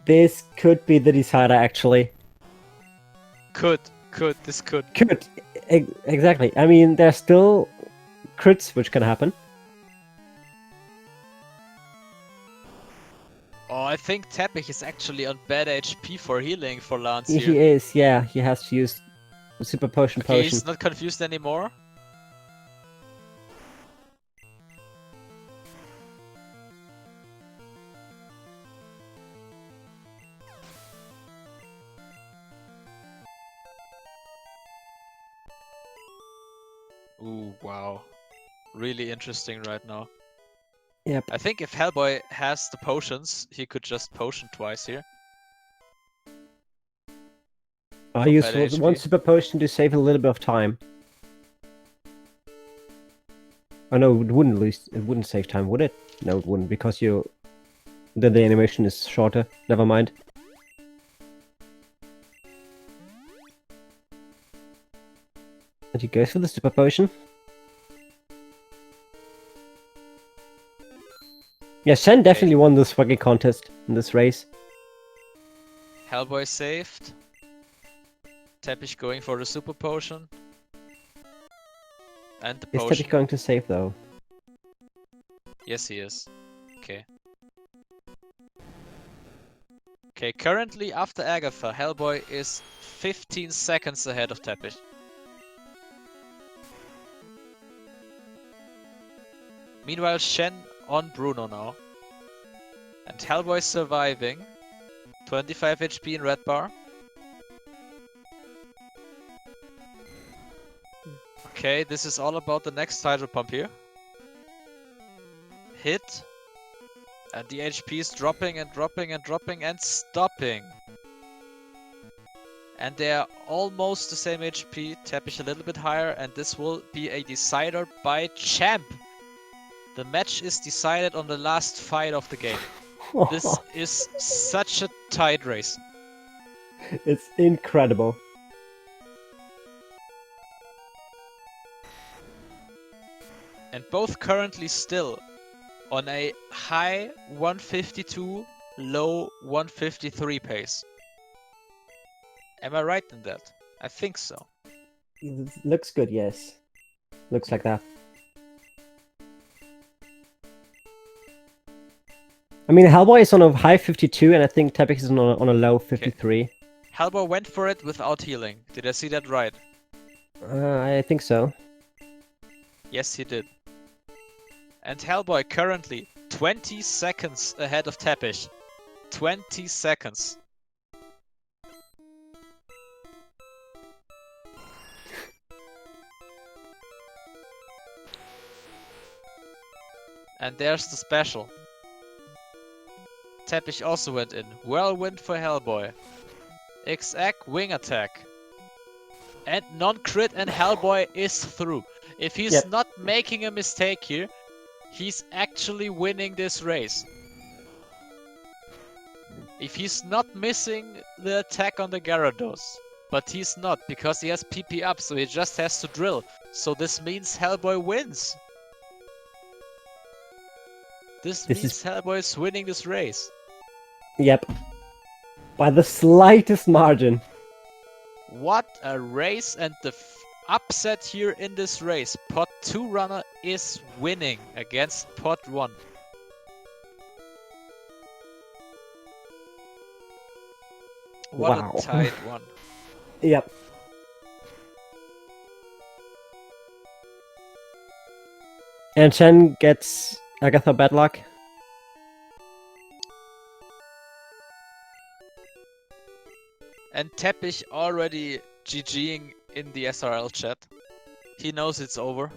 This could be the decider, actually. This could. Could. Exactly. I mean, there's still crits which can happen. Oh, I think Teppich is actually on bad HP for healing for Lance He here. is, yeah. He has to use the super potion. Okay, he's not confused anymore. Ooh, wow. Really interesting right now. Yep. I think if Hellboy has the potions, he could just potion twice here. I use bad one HP. super potion to save a little bit of time. Oh no, it wouldn't lose. It wouldn't save time, would it? No, it wouldn't, because the animation is shorter. Never mind. And he goes for the super potion. Yeah, Shen definitely won this fucking contest in this race. Hellboy saved. Teppich going for the super potion. And the Is potion. Teppich going to save though? Yes, he is. Okay. Okay, currently after Agatha, Hellboy is 15 seconds ahead of Teppich. Meanwhile, Shen on Bruno now. And Hellboy surviving. 25 HP in red bar. Okay, this is all about the next hydro pump here. Hit. And the HP is dropping and dropping and dropping and stopping. And they are almost the same HP, Teppich a little bit higher, and this will be a decider by champ. The match is decided on the last fight of the game. This is such a tight race. It's incredible. And both currently still on a high 152, low 153 pace. Am I right in that? I think so. It looks good, yes. Looks like that. I mean, Hellboy is on a high 52, and I think Teppich is on a low 53. Okay. Hellboy went for it without healing. Did I see that right? I think so. Yes, he did. And Hellboy currently 20 seconds ahead of Teppich. 20 seconds. And there's the special. Teppich also went in. Whirlwind for Hellboy. X-Ack, wing attack. and non-crit, and Hellboy is through. If he's not making a mistake here, he's actually winning this race. If he's not missing the attack on the Gyarados, but he's not, because he has PP up, so he just has to drill. So this means Hellboy wins. This means Hellboy is winning this race. Yep. By the slightest margin. What a race, and the upset here in this race. Pot 2 runner is winning against Pot 1. What a tight one. Yep. And Shen gets Agatha bad luck. And Teppich already GGing in the SRL chat. He knows it's over.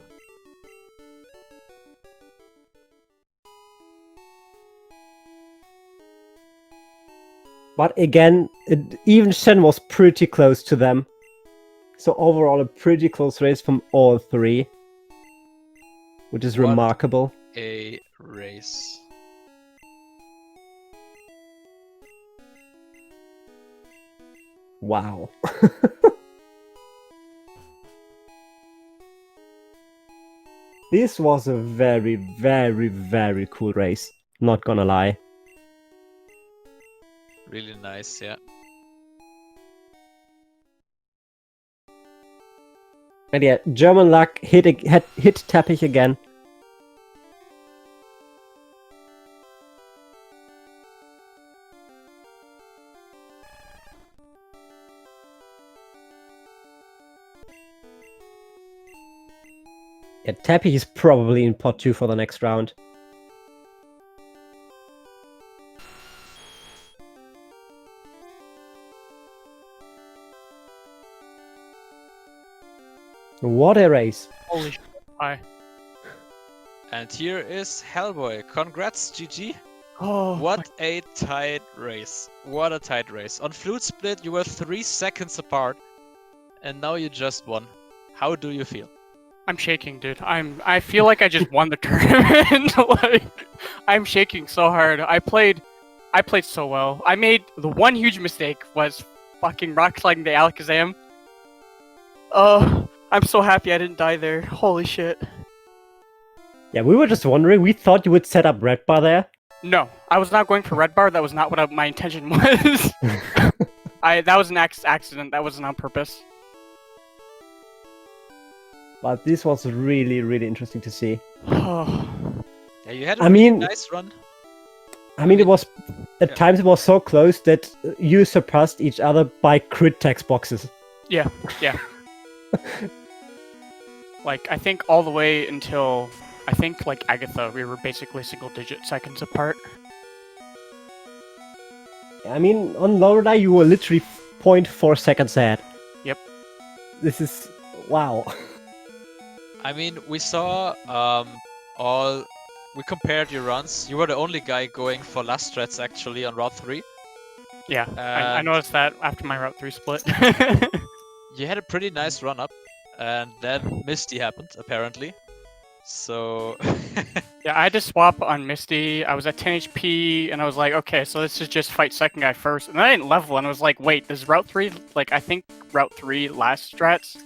But again, even Shen was pretty close to them. So overall, a pretty close race from all three. Which is remarkable. A race. Wow. This was a very, very, very cool race. Not gonna lie. Really nice, yeah. And yeah, German luck hit Teppich again. Yeah, Teppich is probably in pot 2 for the next round. What a race. Holy shit. Hi. And here is Hellboy. Congrats, GG. Oh, what a tight race. What a tight race. On Flute Split, you were 3 seconds apart. And now you just won. How do you feel? I'm shaking, dude. I feel like I just won the tournament. Like, I'm shaking so hard. I played so well. I made the one huge mistake was fucking rock sliding the Alakazam. Oh, I'm so happy I didn't die there. Holy shit. Yeah, we were just wondering. We thought you would set up Red Bar there. No, I was not going for Red Bar. That was not what my intention was. That was an accident. That wasn't on purpose. But this was really, really interesting to see. Yeah, you had a really nice run. I mean, it was at times it was so close that you surpassed each other by crit text boxes. Yeah, yeah. Like, I think all the way until, I think, like, Agatha, we were basically single-digit seconds apart. I mean, on lower die, you were literally 0.4 seconds ahead. Yep. This is... wow. I mean, we saw we compared your runs. You were the only guy going for last strats actually on Route 3. Yeah, I noticed that after my Route 3 split. You had a pretty nice run up, and then Misty happened, apparently. So... yeah, I had to swap on Misty. I was at 10 HP, and I was like, okay, so this is just fight second guy first. And then I didn't level, and I was like, wait, does Route 3, like, I think Route 3 last strats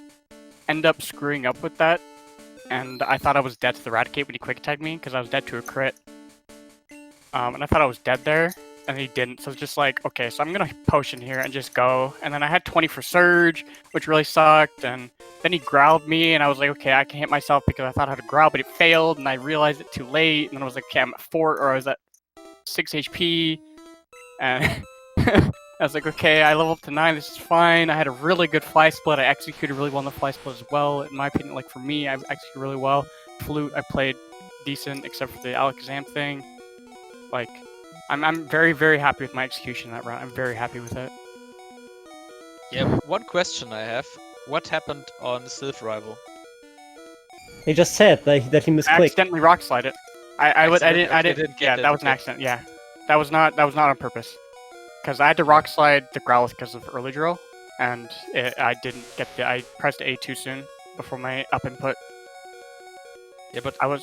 end up screwing up with that? And I thought I was dead to the Eradicate when he quick attacked me, because I was dead to a crit. And I thought I was dead there, and he didn't. So it's just like, okay, so I'm going to potion here and just go. And then I had 20 for Surge, which really sucked. And then he growled me, and I was like, okay, I can hit myself because I thought I had to growl, but it failed, and I realized it too late. And then I was like, okay, I'm at 4, or I was at 6 HP. And I was like, okay, I leveled up to 9, this is fine. I had a really good fly split. I executed really well in the fly split as well. In my opinion, like for me, I executed really well. Flute, I played decent, except for the Alakazam thing. Like, I'm very, very happy with my execution in that round. I'm very happy with it. Yeah, one question I have. What happened on Sylph Rival? He just said that he misclicked. I accidentally rock slide it. I didn't. Yeah, that was an accident. Yeah, that was not on purpose. Because I had to rock slide the Growlithe because of early drill. and I didn't get I pressed A too soon before my up input. Yeah, but I was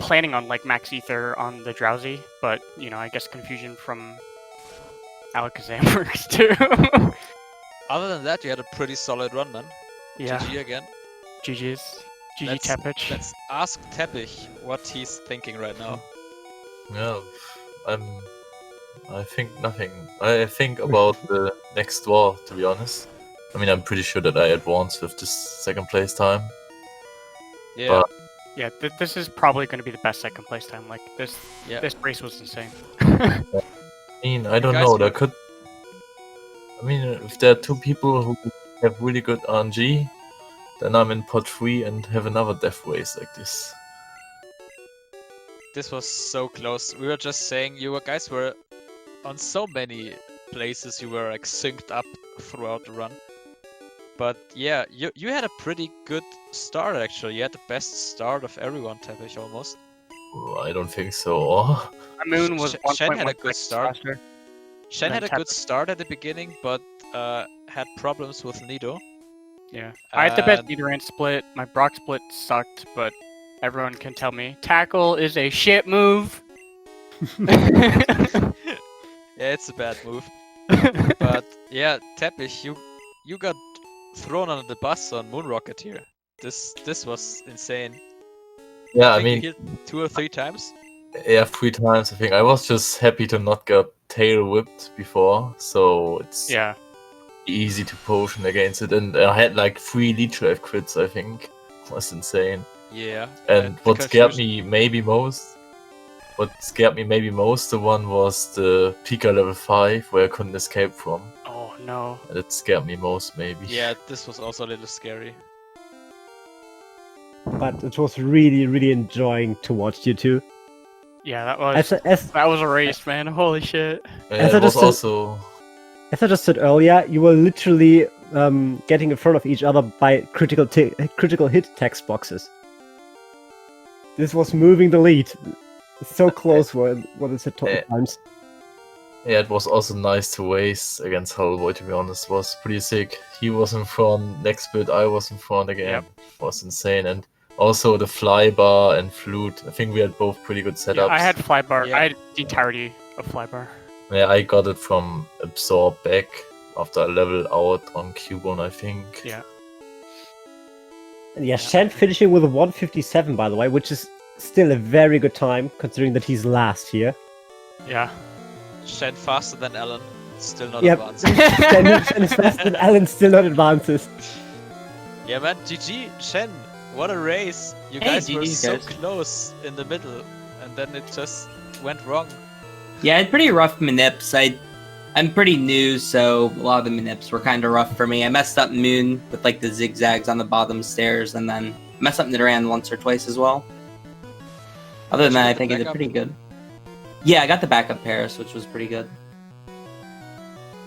planning on like max ether on the drowsy, but you know, I guess confusion from Alakazam works too. other than that, you had a pretty solid run, man. Yeah, GG again. GG's. GG Let's- Teppich. Let's ask Teppich what he's thinking right now. Yeah, I think nothing. I think about the next war, to be honest. I mean, I'm pretty sure that I advanced with this second place time. Yeah, Yeah, this is probably going to be the best second place time. Like this race was insane. I mean, I don't guys know. were- There could. I mean, if there are two people who have really good RNG, then I'm in pot 3 and have another death race like this. this was so close. We were just saying guys were on so many places. You were like synced up throughout the run. But yeah, you had a pretty good start actually. You had the best start of everyone, Teppich, almost. I don't think so. My moon was Shen had a 1.1 good seconds start. faster. Shen had a Then good start at the beginning, but had problems with Nido. Yeah, I had the best And- Nidoran split. My Brock split sucked, but everyone can tell me tackle is a shit move. Yeah, it's a bad move. But yeah, Teppich, you got thrown under the bus on Moon Rocket here. This was insane. Yeah, I think mean, you hit 2 or 3 times. yeah, 3 times I think. I was just happy to not get tail whipped before, so it's Yeah, easy to potion against it. And I had like 3 lead drive crits, I think. It was insane. Yeah. And the what scared confusion- me maybe most, the one was the Pika level 5 where I couldn't escape from. oh no. And it scared me most, maybe. Yeah, this was also a little scary. But it was really, really enjoying to watch you two. Yeah, that was As a race, man. Holy shit. As I It was just said- also. I just said earlier, you were literally getting in front of each other by critical hit text boxes. This was moving the lead. So close what is it Yeah. times. Yeah, it was also nice to race against Hellboy, to be honest. It was pretty sick. He was in front, next bit I was in front again. Yep. It was insane. And also the flybar and flute. I think we had both pretty good setups. Yeah, I had flybar. Yeah. I had the entirety of flybar. Yeah, I got it from Absorb back after I leveled out on Q1, I think. Yeah. And yeah, Shen finishing with a 157, by the way, which is still a very good time, considering that he's last here. Yeah. Shen faster than Alan. Still not Yep. advancing. Shen is faster than Alan, still not advances. Yeah, man. GG, Shen. What a race. You Hey, guys were GG, so guys. close in the middle. And then it just went wrong. Yeah, I had pretty rough manips. I'm pretty new, so a lot of the manips were kind of rough for me. I messed up Moon with like the zigzags on the bottom stairs, and then messed up Nidoran once or twice as well. Other than Did you that, I get the think I did backup? pretty good. Yeah, I got the backup Paris, which was pretty good.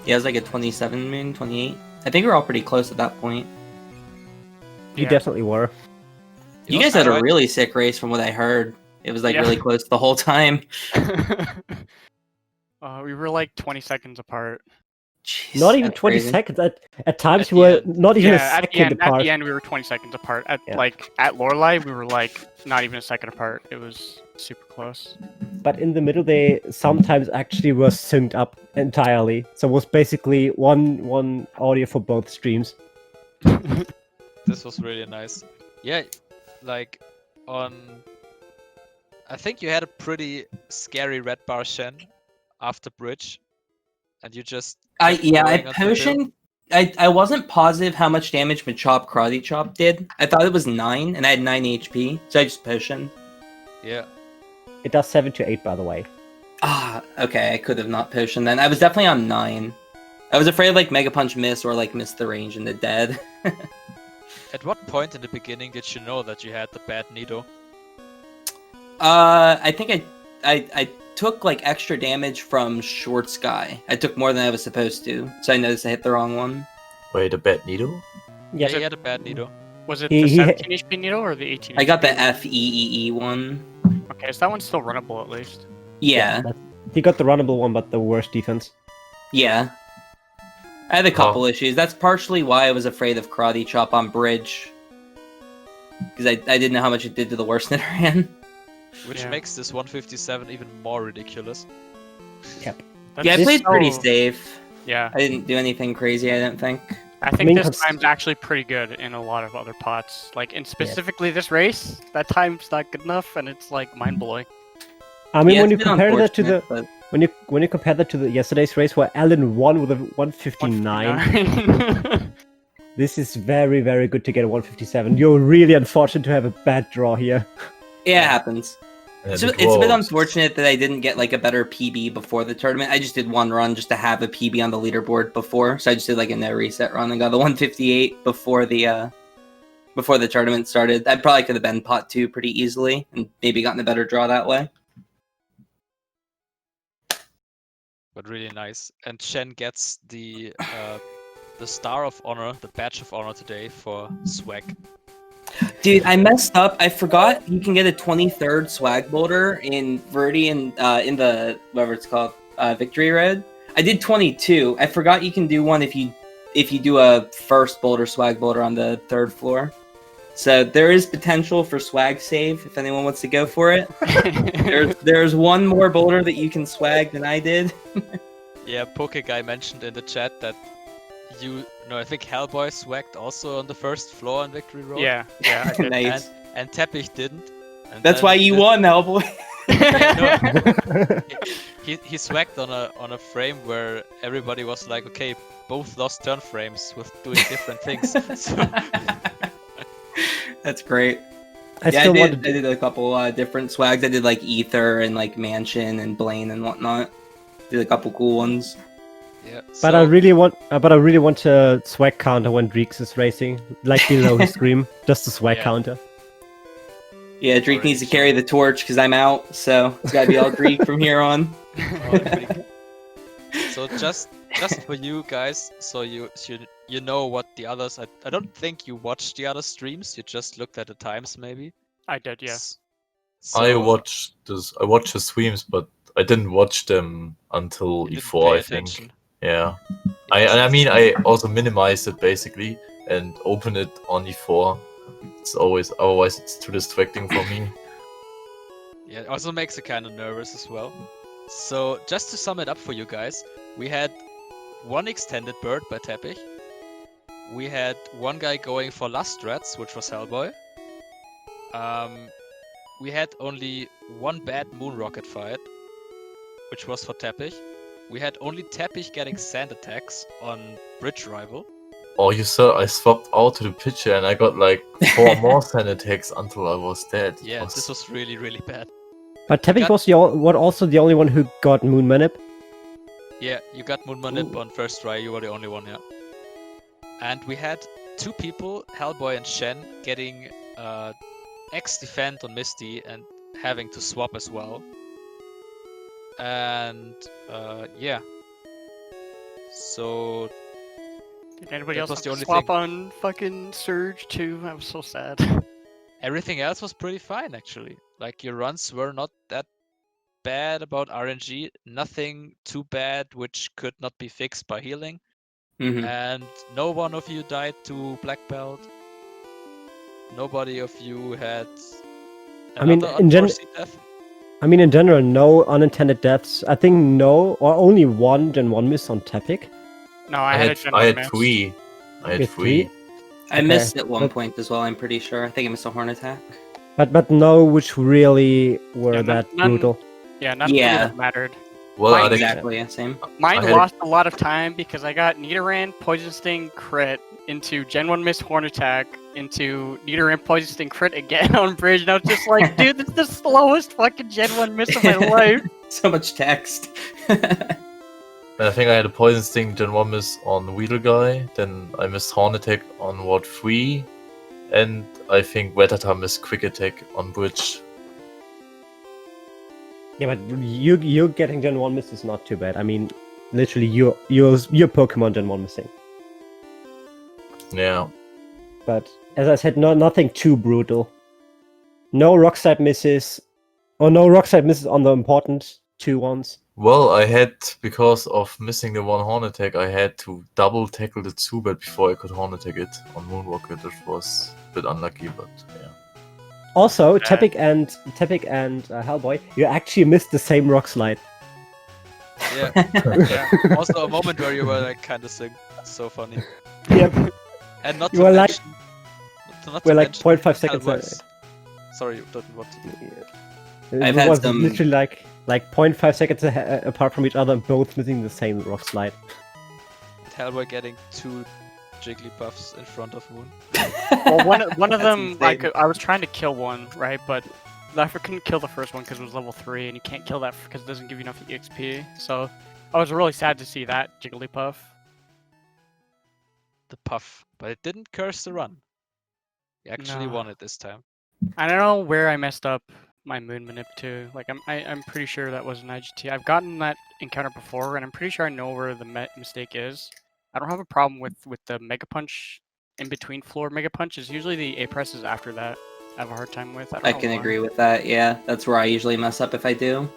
Yeah, it was like a 27 Moon, 28. I think we were all pretty close at that point. You Yeah. definitely were. You know, guys had a Starlight- really sick race from what I heard. It was like Yeah. really close the whole time. We were like 20 seconds apart. Jeez, Not even that's 20 crazy. seconds. At times At you the were end. not even Yeah, a at the second end, apart. at the end we were 20 seconds apart. At Yeah. like at Lorelei, we were like not even a second apart. It was super close. But in the middle, they sometimes actually were synced up entirely. So it was basically one audio for both streams. This was really nice. Yeah, like on. I think you had a pretty scary red bar Shen after bridge, and you just. I kept going on the hill. potioned. I wasn't positive how much damage Machop Karate Chop did. I thought it was 9, and I had 9 HP, so I just potioned. Yeah, It does 7 to 8, by the way. Ah, okay, I could have not potioned then. I was definitely on 9. I was afraid like Mega Punch miss or like miss the range and the dead. at what point in the beginning did you know that you had the bad Nido? I think I took like extra damage from Short Sky. I took more than I was supposed to, so I noticed I hit the wrong one. Wait, a bad needle? Yeah, Yeah, you had a bad Nido. Was it He- the he- 17 HP needle or the 18? I got the HP? FEEE one. Okay, so that one's still runnable at least. Yeah, he got the runnable one, but the worst defense. yeah. I had a couple issues. That's partially why I was afraid of Karate Chop on Bridge. Because I didn't know how much it did to the worst Nidoran. Which makes this 157 even more ridiculous. Yep. Yeah, I played pretty safe. Yeah. I didn't do anything crazy, I didn't think. I think this time's actually pretty good in a lot of other pots. Like, in specifically this race, that time's not good enough, and it's, like, mind-blowing. I mean, Yeah, when you it's been compare that to the unfortunate, when you compare that to the yesterday's race where Alan won with a 159, this is very, very good to get a 157. You're really unfortunate to have a bad draw here. Yeah, it happens. And So it it's a bit was- unfortunate that I didn't get like a better PB before the tournament. I just did one run just to have a PB on the leaderboard before. So I just did like a no reset run and got the 158 before the tournament started. I probably could have been pot 2 pretty easily and maybe gotten a better draw that way. But really nice. And Shen gets the Star of Honor, the Badge of Honor today for swag. Dude, I messed up. I forgot you can get a 23rd swag boulder in Verde and in the whatever it's called, Victory Road. I did 22. I forgot you can do one if you do a first boulder swag boulder on the 3rd floor. So there is potential for swag save if anyone wants to go for it. There's one more boulder that you can swag than I did. Yeah, Poke Guy mentioned in the chat that I think Hellboy swagged also on the 1st floor on Victory Road. Yeah, I did. Nice. And Teppich didn't. And That's then why you won, Hellboy. He swagged on a frame where everybody was like, okay, both lost turn frames with doing different things. So, That's great. I Yeah, still I wanted did a couple different swags. I did like Ether and like Mansion and Blaine and whatnot. Did a couple cool ones. yeah. But I really want to swag counter when Dreeks is racing, like below his scream, just a swag Yeah. counter. Yeah, Dreek needs to carry the torch because I'm out, so it's gotta be all Dreek from here on. So just for you guys, so you know what the others. I don't think you watched the other streams. You just looked at the times, maybe. I did, yeah. I watched the streams, but I didn't watch them until You didn't E4. pay I think. attention. Yeah. I mean, I also minimized it basically and opened it on E4. It's otherwise it's too distracting for me. Yeah, it also makes it kind of nervous as well. So just to sum it up for you guys, we had one extended bird by Teppich. We had one guy going for Lustrats, which was Hellboy. We had only one bad moon rocket fight, which was for Teppich. We had only Teppich getting sand attacks on Bridge Rival. Oh, you saw I swapped out to the pitcher and I got like 4 more sand attacks until I was dead. Yeah, this was really, really bad. But Teppich was also the only one who got Moon Manip. Yeah, you got Moon Manip on first try, you were the only one, yeah. And we had 2 people, Hellboy and Shen, getting X defend on Misty and having to swap as well. And yeah. So Did anybody That else was have the to only swap thing. on fucking Surge too? I was so sad. everything else was pretty fine actually. Like your runs were not that bad about RNG, nothing too bad which could not be fixed by healing. Mhm. And no one of you died to Black Belt. Nobody of you had I mean, another in unforeseen death. I mean, in general, no unintended deaths. I think no, or only one Gen 1 miss on Teppich. No, I had a Gen 1 I had miss. 3. I had Okay, 3. I Okay, missed at one but- point as well, I'm pretty sure. I think I missed a horn attack. But no, which really were Yeah, that none- brutal. Yeah, none Yeah. of that mattered. Well, Mine are they- Exactly, yeah, same. Mine I had- lost a lot of time because I got Nidoran Poison Sting crit into Gen 1 miss Horn Attack into Nidoran Poison Sting crit again on Bridge, and I was just like, dude, this is the slowest fucking Gen 1 miss of my life. So much text. And I think I had a Poison Sting Gen 1 miss on Weedle Guy, then I missed Horn Attack on Ward 3, and I think Rattata missed Quick Attack on Bridge. Yeah, but you getting Gen 1 miss is not too bad. I mean, literally, your Pokemon Gen 1 missing. Yeah. But as I said, nothing too brutal. No Rock Slide misses, or no Rock Slide misses on the important 2 ones. Well, I had, because of missing the one horn attack, I had to double tackle the Zubat before I could horn attack it on Moonwalker. That was a bit unlucky, but yeah. Also, Tepic and Hellboy, you actually missed the same rock slide. Yeah. Yeah. Also a moment where you were like kind of so funny. Yep. And not You to were like- mention, not We're to like mention 0.5 seconds. Hellboy's- Sorry, you don't want to do. I've It had was some- literally like 0.5 seconds apart from each other, and both missing the same rock slide. Hellboy getting 2 Jigglypuffs in front of Moon. Well, one of That's them, insane. I was trying to kill one, right? But I couldn't kill the first one because it was level 3, and you can't kill that because it doesn't give you enough EXP. So I was really sad to see that Jigglypuff. The puff, but it didn't curse the run. You actually No. won it this time. I don't know where I messed up my moon manip too. Like I'm pretty sure that was an IGT. I've gotten that encounter before, and I'm pretty sure I know where the mistake is. I don't have a problem with the Mega Punch in between floor Mega Punch. Is usually the A presses after that. I have a hard time with. I can agree with that. Yeah, that's where I usually mess up if I do.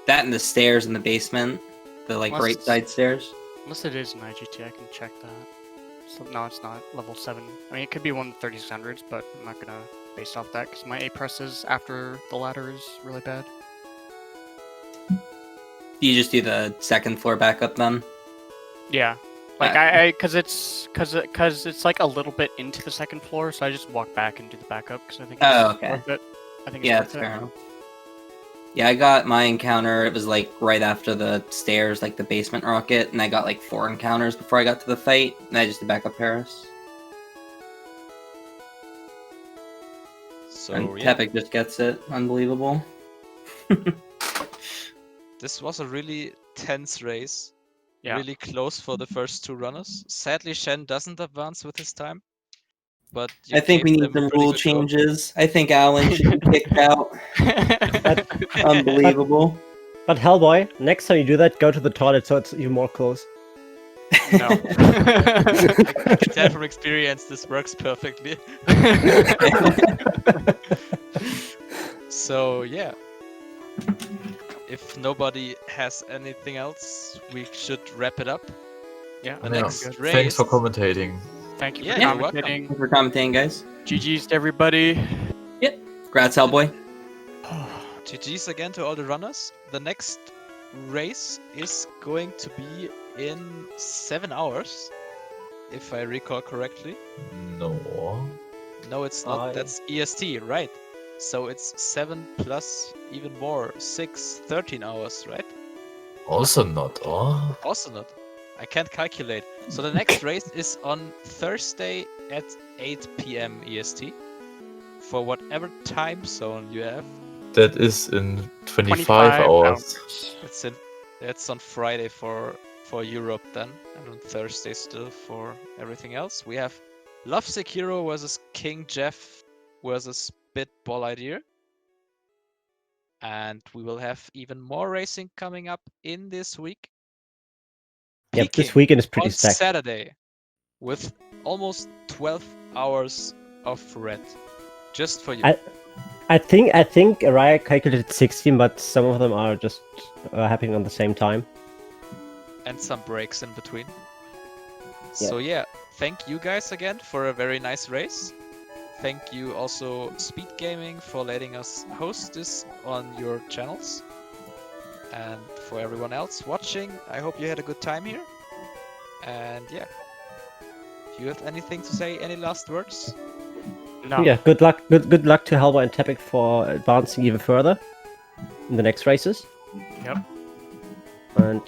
That and the stairs in the basement, the like Must- right side stairs. Unless it is an IGT, I can check that. So, no, it's not. Level 7. I mean, it could be one of the 3600s, but I'm not gonna base off that because my A presses after the ladder is really bad. You just do the second floor backup then. Yeah. Like because it's like a little bit into the second floor, so I just walk back and do the backup because I think it's Oh, okay. worth it. I think it's Yeah, worth that's it. fair enough. Yeah, I got my encounter. It was like right after the stairs, like the basement rocket, and I got like 4 encounters before I got to the fight, and I just did backup Paris. So And yeah, Tepic just gets it. Unbelievable. this was a really tense race. Yeah. Really close for the first 2 runners. Sadly, Shen doesn't advance with his time. But you I think we gave need them a some pretty rule good go. changes. I think Alan should be kicked out. Unbelievable. But Hellboy, next time you do that, go to the toilet so it's even more close. No. I can tell from experience this works perfectly. So yeah, if nobody has anything else, we should wrap it up. Yeah. The Yeah. next race. Thanks for commentating. Thank you Yeah, for you're welcome. commentating. Thanks for commentating, guys. GG's to everybody. Congrats, Hellboy. GG's again to all the runners. The next race is going to be in 7 hours, if I recall correctly. No. No, it's not. That's EST, right? So it's 7 plus even more, 6, 13 hours, right? Also not. Oh. Also not. I can't calculate. So the next race is on Thursday at 8 p.m. EST. For whatever time zone you have. That is in 25 hours. It's on Friday for Europe then, and on Thursday still for everything else. We have Love Sekiro versus King Jeff versus Spitball Idea. And we will have even more racing coming up in this week. Yep, this Peaking weekend is pretty on stacked. Saturday with almost 12 hours of red. Just for you. I think Araya calculated 16, but some of them are just happening on the same time. And some breaks in between. So yeah, thank you guys again for a very nice race. Thank you also SpeedGaming for letting us host this on your channels. And for everyone else watching, I hope you had a good time here. And yeah, if you have anything to say, any last words? No. Yeah, good luck to Hellboy and Tepic for advancing even further in the next races. Yep. And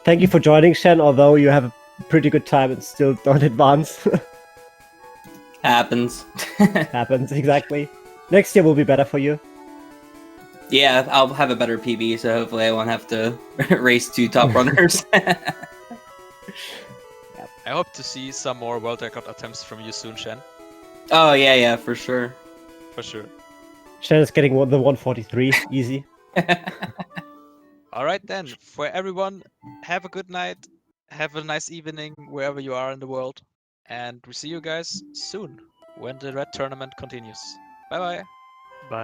thank you for joining, Shen, although you have a pretty good time and still don't advance. Happens. Happens, exactly. Next year will be better for you. Yeah, I'll have a better PB, so hopefully I won't have to race 2 top runners. I hope to see some more world record attempts from you soon, Shen. Oh, yeah, for sure. For sure. Shen is getting the 143, easy. Alright then, for everyone, have a good night, have a nice evening wherever you are in the world, and we see you guys soon when the Red Tournament continues. Bye bye!